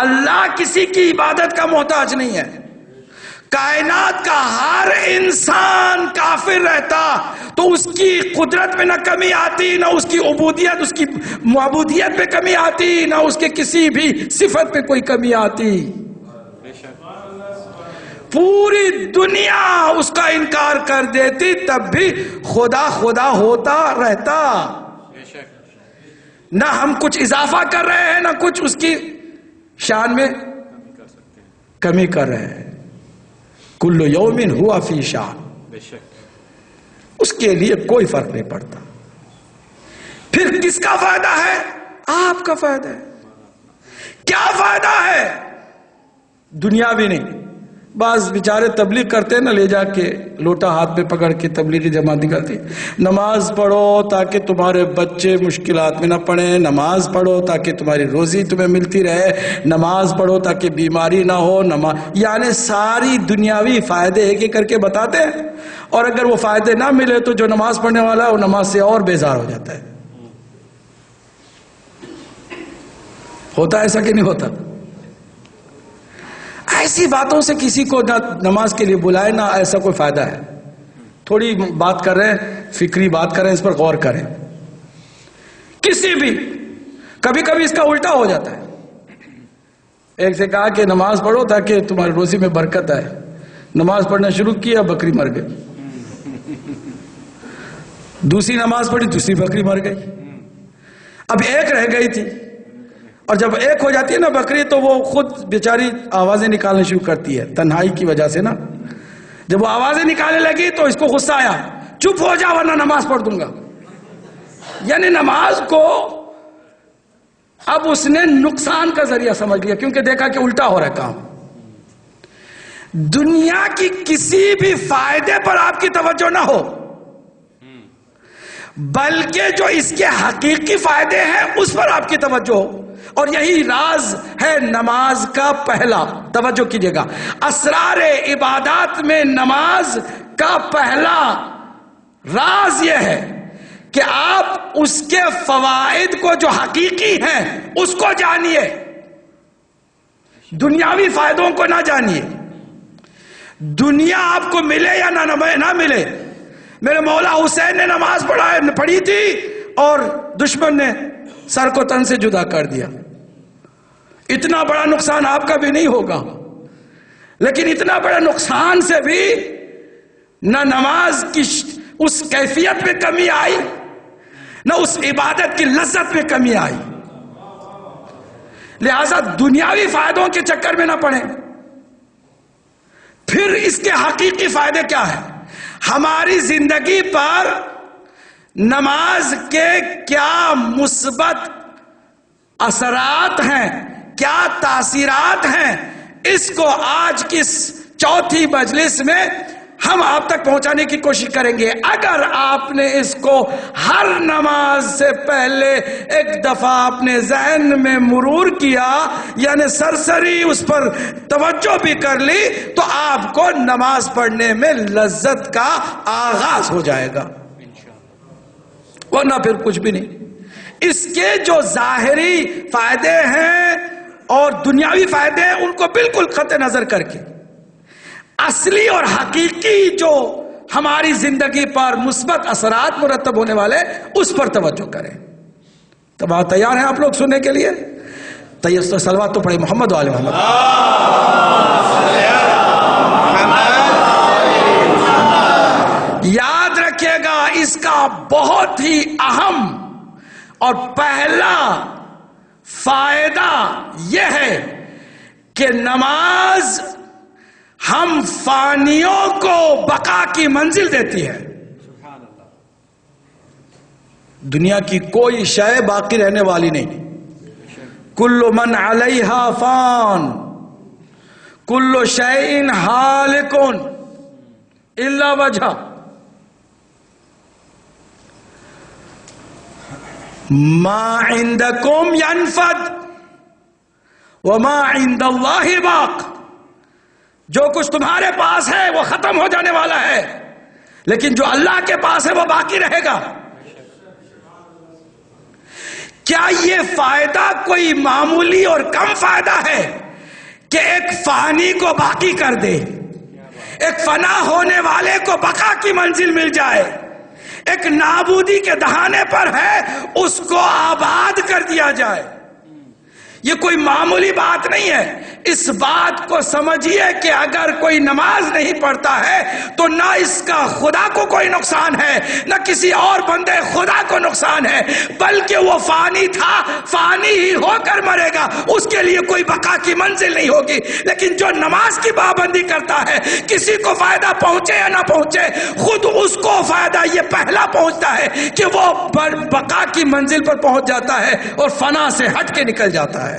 اللہ کسی کی عبادت کا محتاج نہیں ہے. کائنات کا ہر انسان کافر رہتا تو اس کی قدرت میں نہ کمی آتی، نہ اس کی عبودیت، اس کی معبودیت پہ کمی آتی، نہ اس کے کسی بھی صفت پہ کوئی کمی آتی. پوری دنیا اس کا انکار کر دیتی تب بھی خدا خدا ہوتا رہتا. نہ ہم کچھ اضافہ کر رہے ہیں نہ کچھ اس کی شان میں کمی کر رہے ہیں. کل یوم ہوا فی شان، اس کے لیے کوئی فرق نہیں پڑتا. پھر کس کا فائدہ ہے؟ آپ کا فائدہ ہے. کیا فائدہ ہے؟ دنیا بھی نہیں. بعض بیچارے تبلیغ کرتے ہیں نا، لے جا کے لوٹا ہاتھ میں پکڑ کے تبلیغی جماعت نکلتی. نماز پڑھو تاکہ تمہارے بچے مشکلات میں نہ پڑیں، نماز پڑھو تاکہ تمہاری روزی تمہیں ملتی رہے، نماز پڑھو تاکہ بیماری نہ ہو. یعنی ساری دنیاوی فائدے ایک ایک کر کے بتاتے ہیں، اور اگر وہ فائدے نہ ملے تو جو نماز پڑھنے والا ہے وہ نماز سے اور بیزار ہو جاتا ہے. ہوتا ایسا کہ نہیں ہوتا؟ ایسی باتوں سے کسی کو نہ نماز کے لیے بلائے نہ ایسا کوئی فائدہ ہے. تھوڑی بات کر رہے ہیں، فکری بات کر رہے ہیں، اس پر غور کریں. کسی بھی کبھی کبھی اس کا الٹا ہو جاتا ہے. ایک سے کہا کہ نماز پڑھو تاکہ تمہاری روزی میں برکت آئے. نماز پڑھنا شروع کیا، بکری مر گئی. دوسری نماز پڑھی، دوسری بکری مر گئی. اب ایک رہ گئی تھی، اور جب ایک ہو جاتی ہے نا بکری تو وہ خود بیچاری آوازیں نکالنے شروع کرتی ہے تنہائی کی وجہ سے نا. جب وہ آوازیں نکالنے لگی تو اس کو غصہ آیا، چپ ہو جا ورنہ نماز پڑھ دوں گا. یعنی نماز کو اب اس نے نقصان کا ذریعہ سمجھ لیا، کیونکہ دیکھا کہ الٹا ہو رہا ہے کام. دنیا کی کسی بھی فائدے پر آپ کی توجہ نہ ہو، بلکہ جو اس کے حقیقی فائدے ہیں اس پر آپ کی توجہ ہو. اور یہی راز ہے نماز کا پہلا. توجہ کیجئے گا، اسرار عبادات میں نماز کا پہلا راز یہ ہے کہ آپ اس کے فوائد کو جو حقیقی ہیں اس کو جانیے، دنیاوی فائدوں کو نہ جانیے۔ دنیا آپ کو ملے یا نہ ملے، میرے مولا حسین نے نماز پڑھی تھی اور دشمن نے سر کو تن سے جدا کر دیا، اتنا بڑا نقصان آپ کا بھی نہیں ہوگا، لیکن اتنا بڑا نقصان سے بھی نہ نماز کی اس کیفیت میں کمی آئی، نہ اس عبادت کی لذت میں کمی آئی۔ لہذا دنیاوی فائدوں کے چکر میں نہ پڑیں۔ پھر اس کے حقیقی فائدے کیا ہیں؟ ہماری زندگی پر نماز کے کیا مثبت اثرات ہیں، کیا تاثیرات ہیں، اس کو آج کی چوتھی مجلس میں ہم آپ تک پہنچانے کی کوشش کریں گے۔ اگر آپ نے اس کو ہر نماز سے پہلے ایک دفعہ اپنے ذہن میں مرور کیا، یعنی سرسری اس پر توجہ بھی کر لی، تو آپ کو نماز پڑھنے میں لذت کا آغاز ہو جائے گا، ورنہ پھر کچھ بھی نہیں۔ اس کے جو ظاہری فائدے ہیں اور دنیاوی فائدے ہیں ان کو بالکل قطع نظر کر کے اصلی اور حقیقی جو ہماری زندگی پر مثبت اثرات مرتب ہونے والے اس پر توجہ کریں۔ تب آپ تیار ہیں آپ لوگ سننے کے لیے؟ تیار صلوات تو پڑھیں محمد و آل محمد۔ یاد رکھیے گا اس کا بہت ہی اہم اور پہلا فائدہ یہ ہے کہ نماز ہم فانیوں کو بقا کی منزل دیتی ہے۔ دنیا کی کوئی شے باقی رہنے والی نہیں، کل من علیہا فان کل شیء ہالک الا وجہہ۔ ما عندکم ینفد وما عند اللہ باق۔ جو کچھ تمہارے پاس ہے وہ ختم ہو جانے والا ہے، لیکن جو اللہ کے پاس ہے وہ باقی رہے گا۔ کیا یہ فائدہ کوئی معمولی اور کم فائدہ ہے کہ ایک فانی کو باقی کر دے، ایک فنا ہونے والے کو بقا کی منزل مل جائے، ایک نابودی کے دہانے پر ہے اس کو آباد کر دیا جائے؟ یہ کوئی معمولی بات نہیں ہے۔ اس بات کو سمجھیے کہ اگر کوئی نماز نہیں پڑھتا ہے تو نہ اس کا خدا کو کوئی نقصان ہے، نہ کسی اور بندے خدا کو نقصان ہے، بلکہ وہ فانی تھا، فانی ہی ہو کر مرے گا، اس کے لیے کوئی بقا کی منزل نہیں ہوگی۔ لیکن جو نماز کی پابندی کرتا ہے، کسی کو فائدہ پہنچے یا نہ پہنچے، خود اس کو فائدہ یہ پہلا پہنچتا ہے کہ وہ بقا کی منزل پر پہنچ جاتا ہے اور فنا سے ہٹ کے نکل جاتا ہے۔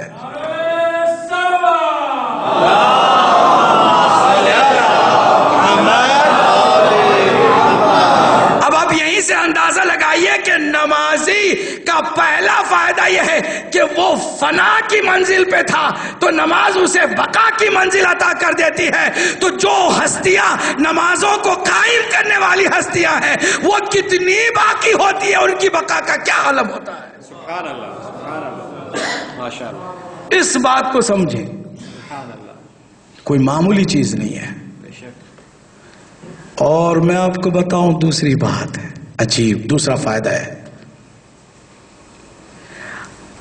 اب آپ یہیں سے اندازہ لگائیے کہ نمازی کا پہلا فائدہ یہ ہے کہ وہ فنا کی منزل پہ تھا تو نماز اسے بقا کی منزل عطا کر دیتی ہے۔ تو جو ہستیاں نمازوں کو قائم کرنے والی ہستیاں ہیں وہ کتنی باقی ہوتی ہے، ان کی بقا کا کیا عالم ہوتا ہے۔ سبحان اللہ، سبحان اللہ، ماشاء اللہ۔ اس بات کو سمجھیں، کوئی معمولی چیز نہیں ہے۔ اور میں آپ کو بتاؤں دوسری بات ہے عجیب، دوسرا فائدہ ہے،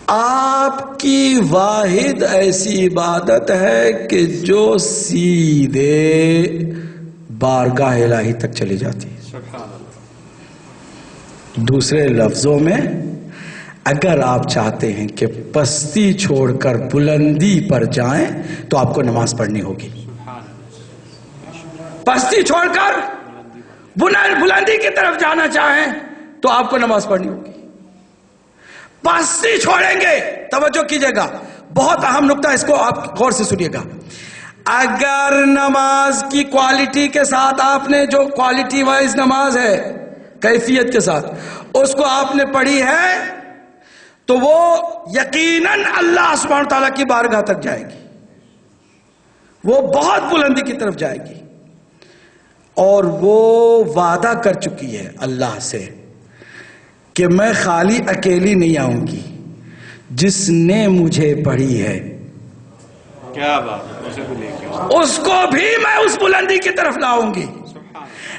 آپ کی واحد ایسی عبادت ہے کہ جو سیدھے بارگاہ الہی تک چلی جاتی ہے۔ دوسرے لفظوں میں اگر آپ چاہتے ہیں کہ پستی چھوڑ کر بلندی پر جائیں تو آپ کو نماز پڑھنی ہوگی۔ پستی چھوڑ کر بلندی کی طرف جانا چاہیں تو آپ کو نماز پڑھنی ہوگی۔ پستی چھوڑیں گے، توجہ کیجئے گا، بہت اہم نقطہ، اس کو آپ غور سے سنیے گا۔ اگر نماز کی کوالٹی کے ساتھ آپ نے جو کوالٹی وائز نماز ہے کیفیت کے ساتھ اس کو آپ نے پڑھی ہے تو وہ یقیناً اللہ سبحانہ تعالیٰ کی بارگاہ تک جائے گی، وہ بہت بلندی کی طرف جائے گی۔ اور وہ وعدہ کر چکی ہے اللہ سے کہ میں خالی اکیلی نہیں آؤں گی، جس نے مجھے پڑھی ہے کیا بات ہے، اسے بھی لے کے اس کو بھی میں اس بلندی کی طرف لاؤں گی۔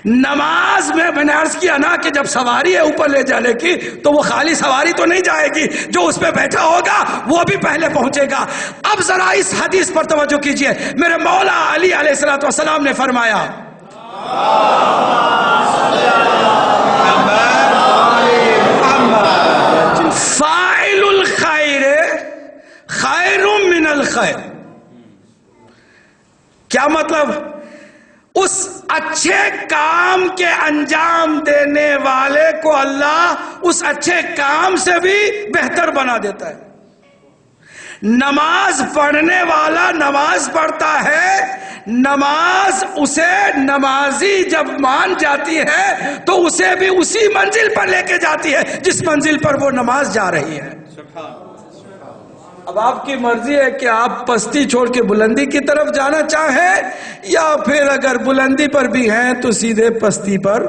نماز میں نے عرض کیا نا کہ جب سواری ہے اوپر لے جانے کی تو وہ خالی سواری تو نہیں جائے گی، جو اس پہ بیٹھا ہوگا وہ بھی پہلے پہنچے گا۔ اب ذرا اس حدیث پر توجہ کیجئے، میرے مولا علی علیہ السلام نے فرمایا فاعل الخیر خیر من الخیر۔ کیا مطلب؟ اس اچھے کام کے انجام دینے والے کو اللہ اس اچھے کام سے بھی بہتر بنا دیتا ہے۔ نماز پڑھنے والا نماز پڑھتا ہے، نماز اسے نمازی جب مان جاتی ہے تو اسے بھی اسی منزل پر لے کے جاتی ہے جس منزل پر وہ نماز جا رہی ہے۔ اب آپ کی مرضی ہے کہ آپ پستی چھوڑ کے بلندی کی طرف جانا چاہیں، یا پھر اگر بلندی پر بھی ہیں تو سیدھے پستی پر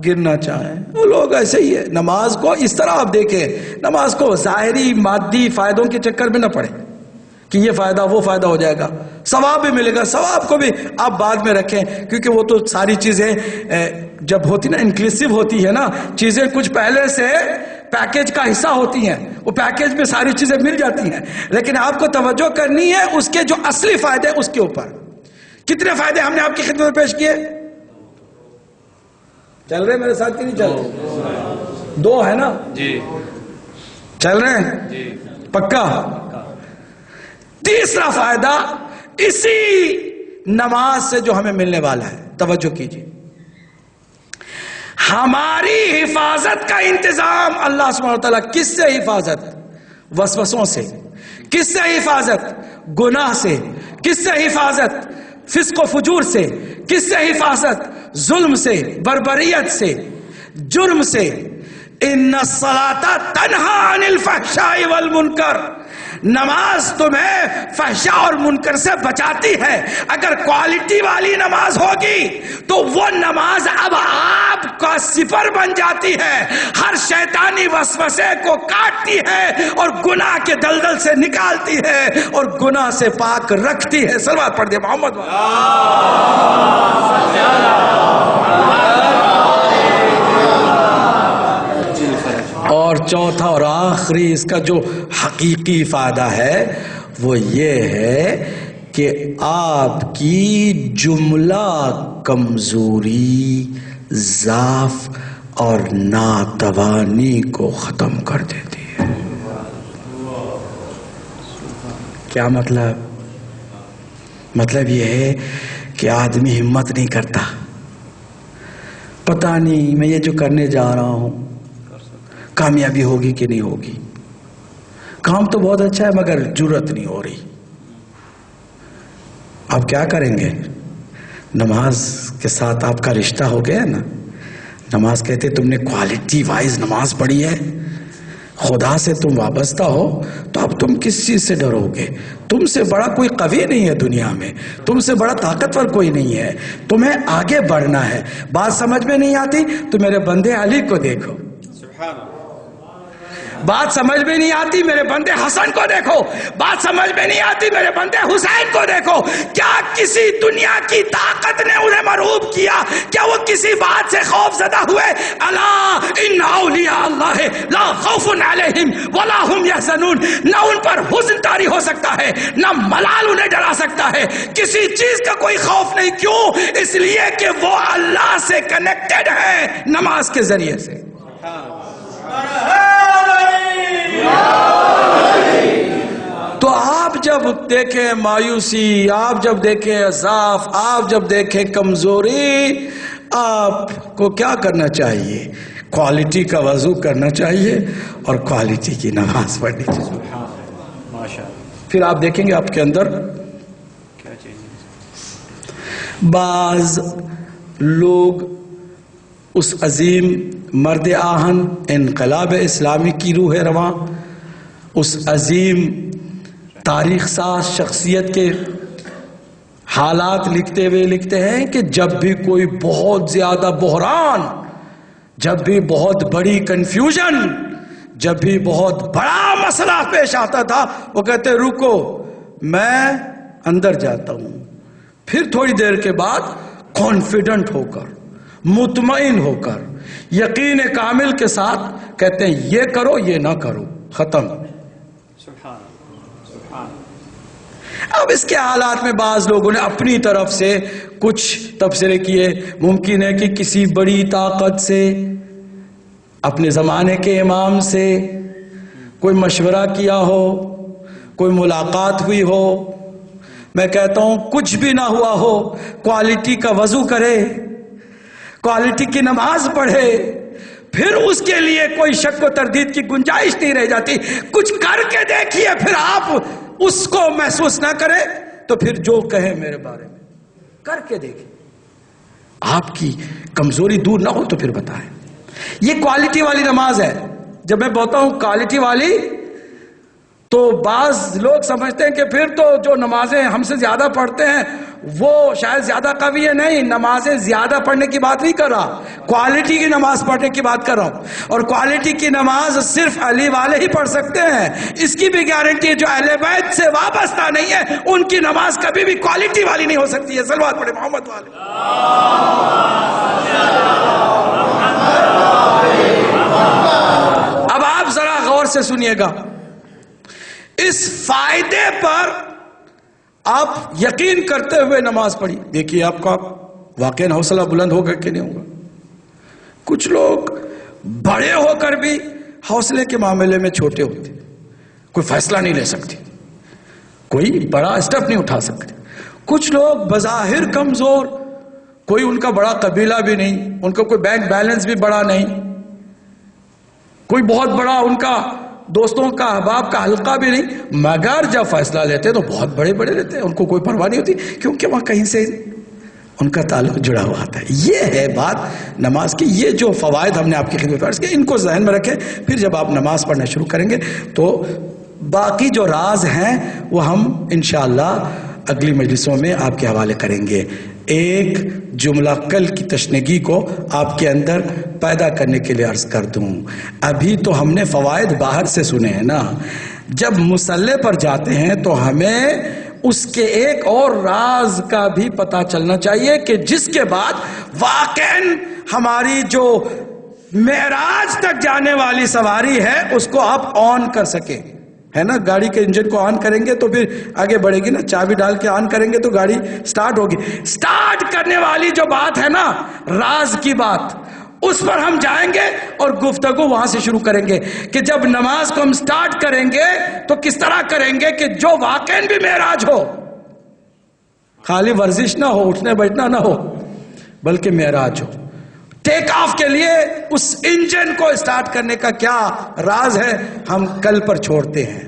گرنا چاہیں۔ وہ لوگ ایسے ہی ہے، نماز کو اس طرح آپ دیکھیں، نماز کو ظاہری مادی فائدوں کے چکر میں نہ پڑے کہ یہ فائدہ وہ فائدہ ہو جائے گا، ثواب بھی ملے گا، ثواب کو بھی آپ بعد میں رکھیں، کیونکہ وہ تو ساری چیزیں جب ہوتی نا انکلیسو ہوتی ہے نا، چیزیں کچھ پہلے سے پیکیج کا حصہ ہوتی ہیں، وہ پیکیج میں ساری چیزیں مل جاتی ہیں، لیکن آپ کو توجہ کرنی ہے اس کے جو اصلی فائدے اس کے اوپر۔ کتنے فائدے ہم نے آپ کی خدمت میں پیش کیے؟ چل رہے میرے ساتھ کہ نہیں چل رہے؟ 2 ہے نا جی، چل رہے ہیں جی، پکا؟ تیسرا فائدہ اسی نماز سے جو ہمیں ملنے والا ہے، توجہ کیجیے، ہماری حفاظت کا انتظام اللہ سبحانہ وتعالیٰ کس سے حفاظت؟ وسوسوں سے۔ کس سے حفاظت؟ گناہ سے۔ کس سے حفاظت؟ فسق و فجور سے۔ کس سے حفاظت؟ ظلم سے، بربریت سے، جرم سے۔ ان الصلاۃ تنہی عن الفحشاء والمنکر، نماز تمہیں فحشاء اور منکر سے بچاتی ہے۔ اگر کوالٹی والی نماز ہوگی تو وہ نماز اب آپ کا سپر بن جاتی ہے، ہر شیطانی وسوسے کو کاٹتی ہے اور گناہ کے دلدل سے نکالتی ہے اور گناہ سے پاک رکھتی ہے۔ صلوات پڑھ دے محمد۔ اور چوتھا اور آخری اس کا جو حقیقی فائدہ ہے وہ یہ ہے کہ آپ کی جملہ کمزوری، ضعف اور ناتوانی کو ختم کر دیتی ہے۔ کیا مطلب؟ مطلب یہ ہے کہ آدمی ہمت نہیں کرتا، پتہ نہیں میں یہ جو کرنے جا رہا ہوں کامیابی ہوگی کہ نہیں ہوگی، کام تو بہت اچھا ہے مگر جرأت نہیں ہو رہی۔ آپ کیا کریں گے؟ نماز کے ساتھ آپ کا رشتہ ہو گیا نا، نماز کہتے تم نے کوالٹی وائز نماز پڑھی ہے، خدا سے تم وابستہ ہو، تو اب تم کس چیز سے ڈرو گے؟ تم سے بڑا کوئی قوی نہیں ہے دنیا میں، تم سے بڑا طاقتور کوئی نہیں ہے، تمہیں آگے بڑھنا ہے۔ بات سمجھ میں نہیں آتی تو میرے بندے علی کو دیکھو، بات سمجھ میں نہیں آتی میرے بندے حسن کو دیکھو، بات سمجھ میں نہیں آتی میرے بندے حسین کو دیکھو۔ کیا کسی دنیا کی طاقت نے انہیں مرعوب کیا؟ کیا وہ کسی بات سے خوف زدہ ہوئے؟ الا ان اولیاء اللہ لا خوف علیہم ولا هم یحزنون۔ نہ ان پر حزن طاری ہو سکتا ہے، نہ ملال انہیں ڈرا سکتا ہے، کسی چیز کا کوئی خوف نہیں۔ کیوں؟ اس لیے کہ وہ اللہ سے کنیکٹڈ ہے نماز کے ذریعے سے۔ تو آپ جب دیکھیں مایوسی، آپ جب دیکھیں ضعف، آپ جب دیکھیں کمزوری، آپ کو کیا کرنا چاہیے؟ کوالٹی کا وضو کرنا چاہیے اور کوالٹی کی نماز پڑھنی چاہیے۔ پھر آپ دیکھیں گے آپ کے اندر بعض لوگ اس عظیم مرد آہن انقلاب اسلامی کی روح رواں، اس عظیم تاریخ ساز شخصیت کے حالات لکھتے ہوئے لکھتے ہیں کہ جب بھی کوئی بہت زیادہ بحران، جب بھی بہت بڑی کنفیوژن، جب بھی بہت بڑا مسئلہ پیش آتا تھا، وہ کہتے رکو میں اندر جاتا ہوں. پھر تھوڑی دیر کے بعد کانفیڈنٹ ہو کر، مطمئن ہو کر، یقین کامل کے ساتھ کہتے ہیں یہ کرو یہ نہ کرو، ختم. سبحان سبحان. اب اس کے حالات میں بعض لوگوں نے اپنی طرف سے کچھ تبصرے کیے. ممکن ہے کہ کسی بڑی طاقت سے، اپنے زمانے کے امام سے کوئی مشورہ کیا ہو، کوئی ملاقات ہوئی ہو. میں کہتا ہوں کچھ بھی نہ ہوا ہو، کوالٹی کا وضو کرے، کوالٹی کی نماز پڑھے، پھر اس کے لیے کوئی شک و تردید کی گنجائش نہیں رہ جاتی. کچھ کر کے دیکھیے، پھر آپ اس کو محسوس نہ کریں تو پھر جو کہیں میرے بارے میں کر کے دیکھیں. آپ کی کمزوری دور نہ ہو تو پھر بتائیں. یہ کوالٹی والی نماز ہے. جب میں بولتا ہوں کوالٹی والی تو بعض لوگ سمجھتے ہیں کہ پھر تو جو نمازیں ہم سے زیادہ پڑھتے ہیں وہ شاید زیادہ قوی ہے. نہیں، نمازیں زیادہ پڑھنے کی بات نہیں کر رہا، کوالٹی کی نماز پڑھنے کی بات کر رہا ہوں. اور کوالٹی کی نماز صرف علی والے ہی پڑھ سکتے ہیں. اس کی بھی گارنٹی ہے جو اہل بیت سے وابستہ نہیں ہے ان کی نماز کبھی بھی کوالٹی والی نہیں ہو سکتی ہے. صلوات پڑھے محمد والے. اب آپ ذرا غور سے سنیے گا، اس فائدے پر آپ یقین کرتے ہوئے نماز پڑھی. دیکھیے آپ کا واقعی حوصلہ بلند ہوگا کہ نہیں ہوگا. کچھ لوگ بڑے ہو کر بھی حوصلے کے معاملے میں چھوٹے ہوتے، کوئی فیصلہ نہیں لے سکتے، کوئی بڑا اسٹیپ نہیں اٹھا سکتے. کچھ لوگ بظاہر کمزور، کوئی ان کا بڑا قبیلہ بھی نہیں، ان کا کوئی بینک بیلنس بھی بڑا نہیں، کوئی بہت بڑا ان کا دوستوں کا احباب کا حلقہ بھی نہیں، مگر جب فیصلہ لیتے تو بہت بڑے بڑے لیتے ہیں. ان کو کوئی پرواہ نہیں ہوتی کیونکہ وہاں کہیں سے ان کا تعلق جڑا ہوا آتا ہے. یہ ہے بات نماز کی. یہ جو فوائد ہم نے آپ کی خدمت میں عرض کیے ان کو ذہن میں رکھیں. پھر جب آپ نماز پڑھنا شروع کریں گے تو باقی جو راز ہیں وہ ہم انشاءاللہ اگلی مجلسوں میں آپ کے حوالے کریں گے. ایک جملہ کل کی تشنگی کو آپ کے اندر پیدا کرنے کے لیے عرض کر دوں. ابھی تو ہم نے فوائد باہر سے سنے ہیں نا، جب مصلی پر جاتے ہیں تو ہمیں اس کے ایک اور راز کا بھی پتہ چلنا چاہیے کہ جس کے بعد واقعاً ہماری جو معراج تک جانے والی سواری ہے اس کو آپ آن کر سکیں. ہے نا، گاڑی کے انجن کو آن کریں گے تو پھر آگے بڑھے گی نا. چابی ڈال کے آن کریں گے تو گاڑی سٹارٹ ہوگی. سٹارٹ کرنے والی جو بات ہے نا، راز کی بات، اس پر ہم جائیں گے اور گفتگو وہاں سے شروع کریں گے کہ جب نماز کو ہم سٹارٹ کریں گے تو کس طرح کریں گے کہ جو واقعاً بھی معراج ہو، خالی ورزش نہ ہو، اٹھنے بیٹھنا نہ ہو، بلکہ معراج ہو. ٹیک آف کے لیے اس انجن کو سٹارٹ کرنے کا کیا راز ہے ہم کل پر چھوڑتے ہیں.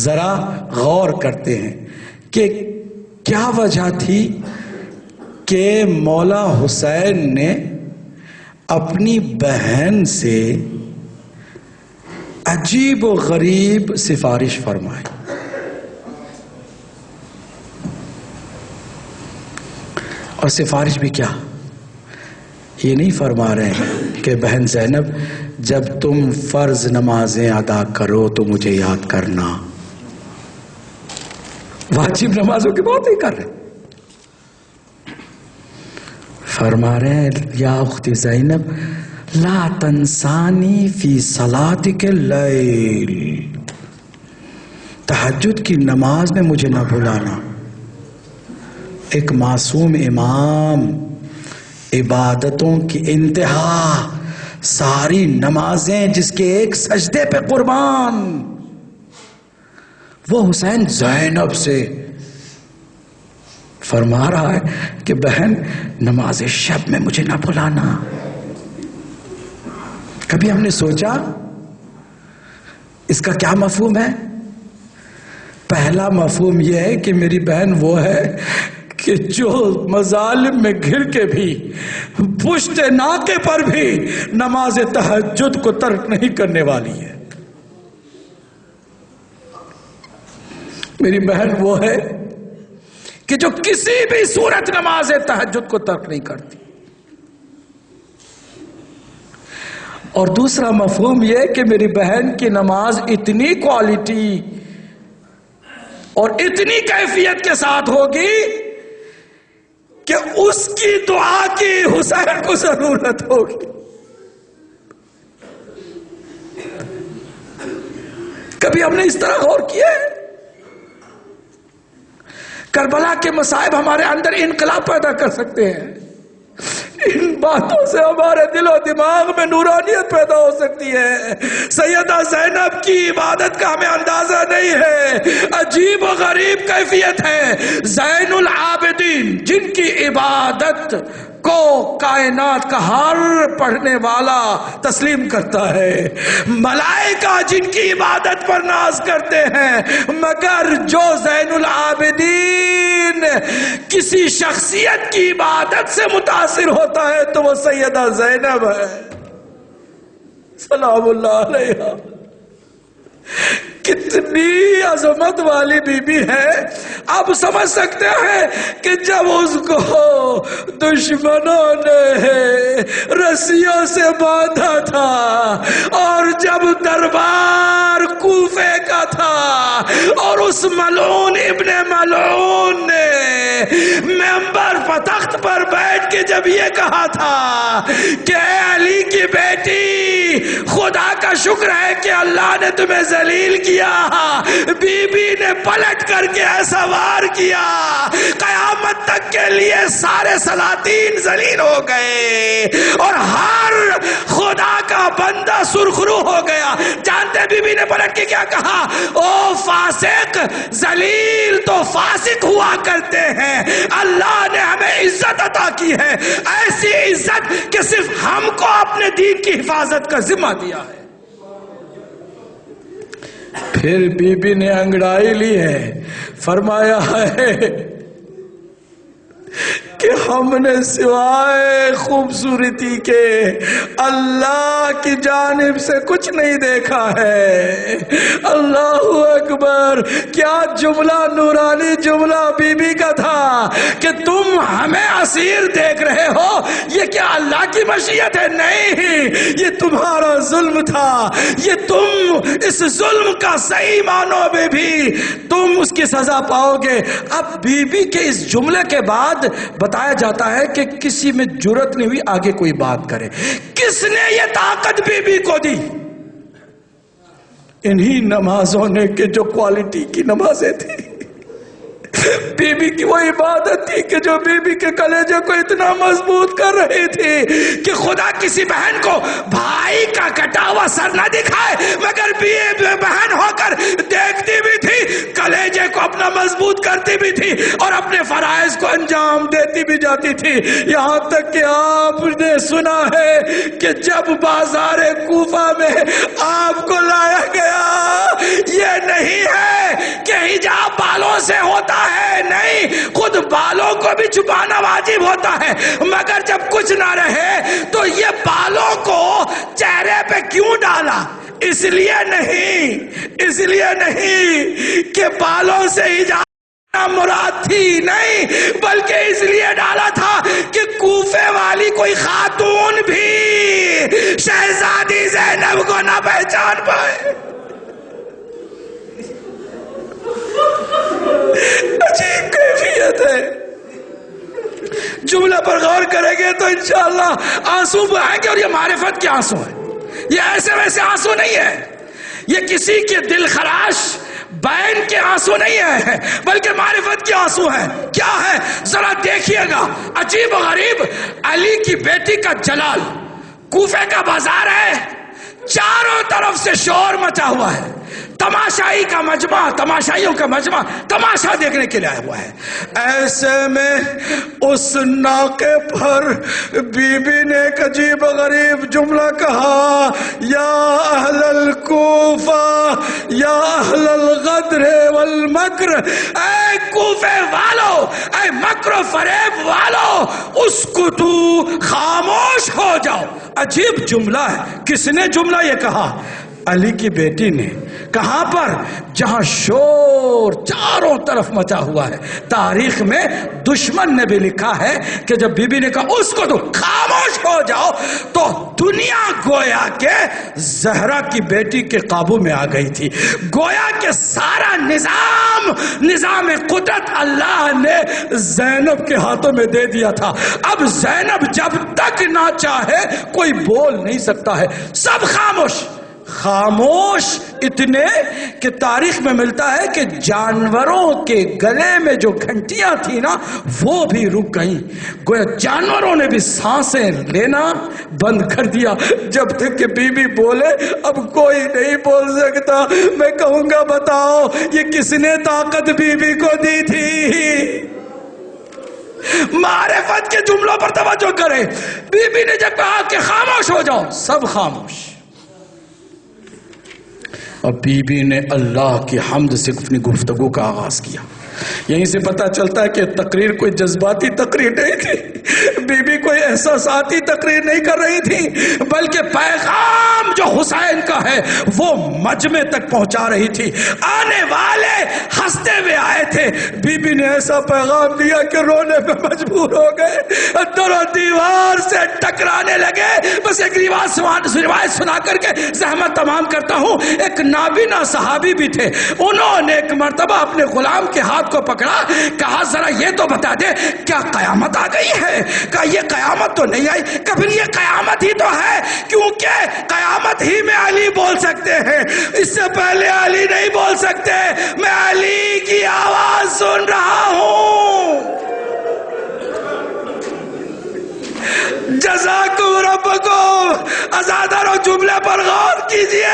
ذرا غور کرتے ہیں کہ کیا وجہ تھی کہ مولا حسین نے اپنی بہن سے عجیب و غریب سفارش فرمائی. اور سفارش بھی کیا، یہ نہیں فرما رہے ہیں کہ بہن زینب جب تم فرض نمازیں ادا کرو تو مجھے یاد کرنا. واجب نمازوں کی بات نہیں کر رہے، فرما رہے ہیں یا اختی زینب لا تنسانی فی صلاتک اللیل، تہجد کی نماز میں مجھے نہ بھلانا. ایک معصوم امام، عبادتوں کی انتہا، ساری نمازیں جس کے ایک سجدے پہ قربان، وہ حسین زینب سے فرما رہا ہے کہ بہن نماز شب میں مجھے نہ بھلانا. کبھی ہم نے سوچا اس کا کیا مفہوم ہے؟ پہلا مفہوم یہ ہے کہ میری بہن وہ ہے کہ جو مظالم میں گھر کے بھی، پشت ناکے پر بھی نماز تہجد کو ترک نہیں کرنے والی ہے. میری بہن وہ ہے کہ جو کسی بھی صورت نماز تہجد کو ترک نہیں کرتی. اور دوسرا مفہوم یہ کہ میری بہن کی نماز اتنی کوالٹی اور اتنی کیفیت کے ساتھ ہوگی کہ اس کی دعا کی حسین کو ضرورت ہوگی. کبھی ہم نے اس طرح غور کیا ہے؟ کربلا کے مصائب ہمارے اندر انقلاب پیدا کر سکتے ہیں. ان باتوں سے ہمارے دل و دماغ میں نورانیت پیدا ہو سکتی ہے. سیدہ زینب کی عبادت کا ہمیں اندازہ نہیں ہے. عجیب و غریب کیفیت ہے. زین العابدین جن کی عبادت کو کائنات کا ہر پڑھنے والا تسلیم کرتا ہے. ملائکہ جن کی عبادت پر ناز کرتے ہیں، مگر جو زین العابدین کسی شخصیت کی عبادت سے متاثر ہوتا ہے تو وہ سیدہ زینب ہے سلام اللہ علیہا. کتنی عظمت والی بی بی ہے. آپ سمجھ سکتے ہیں کہ جب اس کو دشمنوں نے رسیوں سے باندھا تھا اور جب دربار کوفے کا تھا اور اس ملعون ابن ملعون نے منبر پر تخت پر بیٹھ کے جب یہ کہا تھا کہ اے علی کی بیٹی، خدا کا شکر ہے کہ اللہ نے تمہیں ذلیل کیا، بی بی نے پلٹ کر کے ایسا وار کیا قیامت تک کے لیے سارے سلاطین ذلیل ہو گئے اور ہر خدا کا بندہ سرخرو ہو گیا. جانتے بی بی نے پلٹ کے کیا کہا؟ او فاسق، ذلیل تو فاسق ہوا کرتے ہیں، اللہ نے ہمیں عزت عطا کی ہے، ایسی عزت کہ صرف ہم کو اپنے دین کی حفاظت کا ذمہ دیا ہے. پھر بی بی نے انگڑائی لی ہے، فرمایا ہے کہ ہم نے سوائے خوبصورتی کے اللہ کی جانب سے کچھ نہیں دیکھا ہے. اللہ اکبر. کیا جملہ نورانی جملہ بی بی کا تھا کہ تم ہمیں اسیر دیکھ رہے ہو، یہ کیا اللہ کی مشیت ہے؟ نہیں، یہ تمہارا ظلم تھا. یہ تم اس ظلم کا صحیح معنوں میں بھی تم اس کی سزا پاؤ گے. اب بی بی کے اس جملے کے بعد بتایا جاتا ہے کہ کسی میں جرت نہیں ہوئی آگے کوئی بات کرے. کس نے یہ طاقت بی بی کو دی؟ انہی نمازوں نے کہ جو کوالٹی کی نمازیں تھی. بی بی کی وہ عبادت تھی کہ جو بی بی کے کلیجے کو اتنا مضبوط کر رہی تھی کہ خدا کسی بہن کو بھائی کا کٹا ہوا سر نہ دکھائے، مگر بہن ہو کر دیکھتی بھی تھی، کلیجے کو اپنا مضبوط کرتی بھی تھی اور اپنے فرائض کو انجام دیتی بھی جاتی تھی. یہاں تک کہ آپ نے سنا ہے کہ جب بازار کوفہ میں آپ کو لایا گیا، یہ نہیں ہے کہ حجاب بالوں سے ہوتا ہے، نہیں، خود بالوں کو بھی چھپانا واجب ہوتا ہے، مگر جب کچھ نہ رہے تو یہ بالوں کو چہرے پہ کیوں ڈالا؟ اس لیے نہیں کہ بالوں سے حجاب مراد تھی، نہیں، بلکہ اس لیے ڈالا تھا کہ کوفے والی کوئی خاتون بھی شہزادی زینب کو نہ پہچان پائے. عجیب کیفیت ہے. جملہ پر غور کریں گے تو انشاءاللہ آنسو بہائیں گے. اور یہ معرفت کے آنسو ہیں، یہ ایسے ویسے آنسو نہیں ہے، یہ کسی کے دل خراش بین کے آنسو نہیں ہے، بلکہ معرفت کے آنسو ہیں. کیا ہے ذرا دیکھیے گا. عجیب و غریب. علی کی بیٹی کا جلال، کوفے کا بازار ہے، چاروں طرف سے شور مچا ہوا ہے، تماشائی کا مجمع، تماشائیوں کا مجمع تماشا دیکھنے کے لیے آیا ہوا ہے. ایسے میں اس ناقے پر بی بی نے ایک عجیب غریب جملہ کہا، یا اہل الکوفہ یا اہل الغدر والمکر، اے کوفے والو، اے مکر و فریب والو، اسکتو، خاموش ہو جاؤ. عجیب جملہ ہے. کس نے جملہ یہ کہا؟ علی کی بیٹی نے. کہاں پر؟ جہاں شور چاروں طرف مچا ہوا ہے. تاریخ میں دشمن نے بھی لکھا ہے کہ جب بی بی نے کہا اس کو تو خاموش ہو جاؤ تو دنیا گویا کہ زہرا کی بیٹی کے قابو میں آ گئی تھی. گویا کہ سارا نظام قدرت اللہ نے زینب کے ہاتھوں میں دے دیا تھا. اب زینب جب تک نہ چاہے کوئی بول نہیں سکتا ہے. سب خاموش اتنے کہ تاریخ میں ملتا ہے کہ جانوروں کے گلے میں جو گھنٹیاں تھی نا وہ بھی رک گئیں. گویا جانوروں نے بھی سانسیں لینا بند کر دیا جب تک کہ بی بی بولے اب کوئی نہیں بول سکتا. میں کہوں گا بتاؤ یہ کس نے طاقت بی بی کو دی تھی؟ معرفت کے جملوں پر توجہ کرے. بی بی نے جب کہا کہ خاموش ہو جاؤ سب خاموش. اور بی بی نے اللہ کی حمد سے اپنی گفتگو کا آغاز کیا. یہیں سے پتہ چلتا ہے کہ تقریر کوئی جذباتی تقریر نہیں تھی. بی بی کوئی احساساتی تقریر نہیں کر رہی تھی بلکہ پیغام جو حسین کا ہے وہ مجمع تک پہنچا رہی تھی. آنے والے ہنستے ہوئے آئے تھے. بی بی نے ایسا پیغام دیا کہ رونے پہ مجبور ہو گئے. درو دیوار سے ٹکرانے لگے. بس ایک روایت سنا کر کے زحمت تمام کرتا ہوں. ایک نابینا صحابی بھی تھے. انہوں نے ایک مرتبہ اپنے غلام کے ہاتھ کو پکڑا. کہا ذرا یہ تو بتا دے کیا قیامت آ گئی ہے؟ کہا یہ قیامت تو نہیں آئی. کبھی یہ قیامت ہی تو ہے کیونکہ قیامت ہی میں علی بول سکتے ہیں. اس سے پہلے علی نہیں بول سکتے. میں علی کی آواز سن رہا ہوں. جزاکم ربکم. ازادارو جملے پر غور کیجئے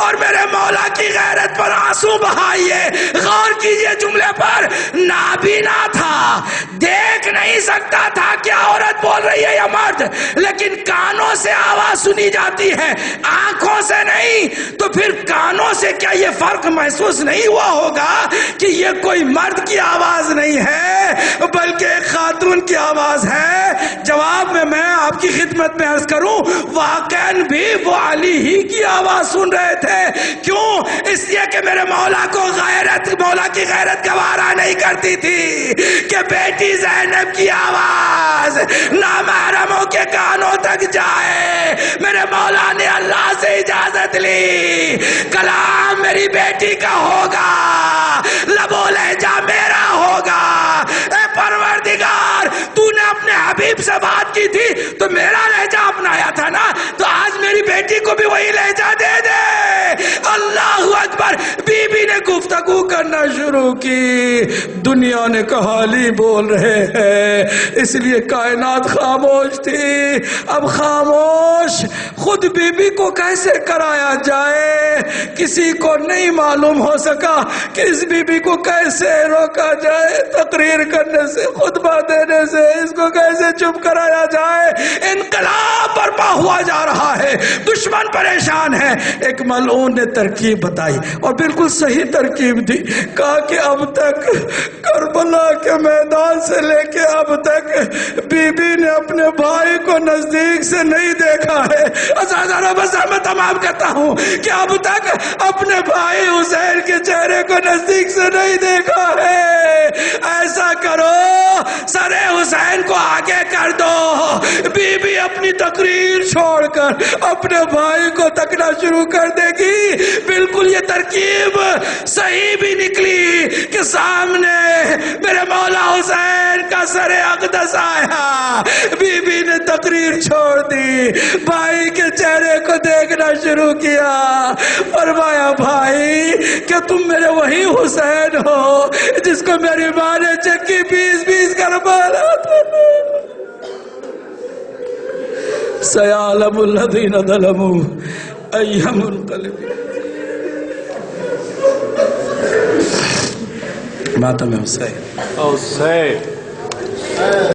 اور میرے مولا کی غیرت پر آنسو بہائیے. غور کیجئے جملے پر. نابینا تھا, دیکھ نہیں سکتا تھا کہ عورت بول رہی ہے یا مرد, لیکن کانوں سے آواز سنی جاتی ہے آنکھوں سے نہیں. تو پھر کانوں سے کیا یہ فرق محسوس نہیں ہوا ہوگا کہ یہ کوئی مرد کی آواز نہیں ہے بلکہ ایک خاتون کی آواز ہے؟ جواب میں آپ کی خدمت میں عرض کروں واقعاً بھی وہ علی ہی کی آواز سن رہے تھے. کیوں؟ اس لیے کہ میرے مولا کو مولا کی غیرت گوارا نہیں کرتی تھی کہ بیٹی زینب کی آواز نامحرموں کے کانوں تک جائے. میرے مولا نے اللہ سے اجازت لی, کلام میری بیٹی کا ہوگا, لب و لہجہ میرا ہوگا. اے پروردگار تو نے اپنے حبیب سے بات کی تھی تو میرا لہجہ اپنایا تھا نا, تو آج میری بیٹی کو بھی وہی لہجہ دے دے. اللہ اکبر. بی بی نے گفتگو کرنا شروع کی. دنیا نے کہا علی بول رہے ہیں اس لیے کائنات خاموش تھی. اب خاموش خود بی بی کو کیسے کرایا جائے کسی کو نہیں معلوم ہو سکا کہ اس بی بی کو کیسے روکا جائے تقریر کرنے سے, خطبہ دینے سے. اس کو کیسے چپ کرایا جائے. انقلاب برپا ہوا جا رہا ہے, دشمن پریشان ہے. ایک ملعون نے ترکیب بتائی اور بالکل صحیح ترکیب دی. کہا کہ اب تک کربلا کے میدان سے لے کے اب تک بی بی نے اپنے بھائی کو نزدیک سے نہیں دیکھا ہے. بس میں تمام کرتا ہوں کہ اب تک اپنے بھائی حسین کے چہرے کو نزدیک سے نہیں دیکھا ہے. ایسا کرو سر حسین کو آگے کر دو. بی بی اپنی تقریر چھوڑ کر اپنے بھائی کو تکنا شروع کر دے گی. بالکل یہ ترکیب صحیح بھی نکلی کہ سامنے میرے مولا حسین کا سر اقدس آیا. بی بی نے تقریر چھوڑ دی, بھائی کے چہرے کو دیکھنا شروع کیا. فرمایا بھائی کہ تم میرے وہی حسین ہو جس کو میری ماں نے چکی 20 کر مارا تھا. سیعلم الذین ظلموا ای منقلب. ماتم حسین.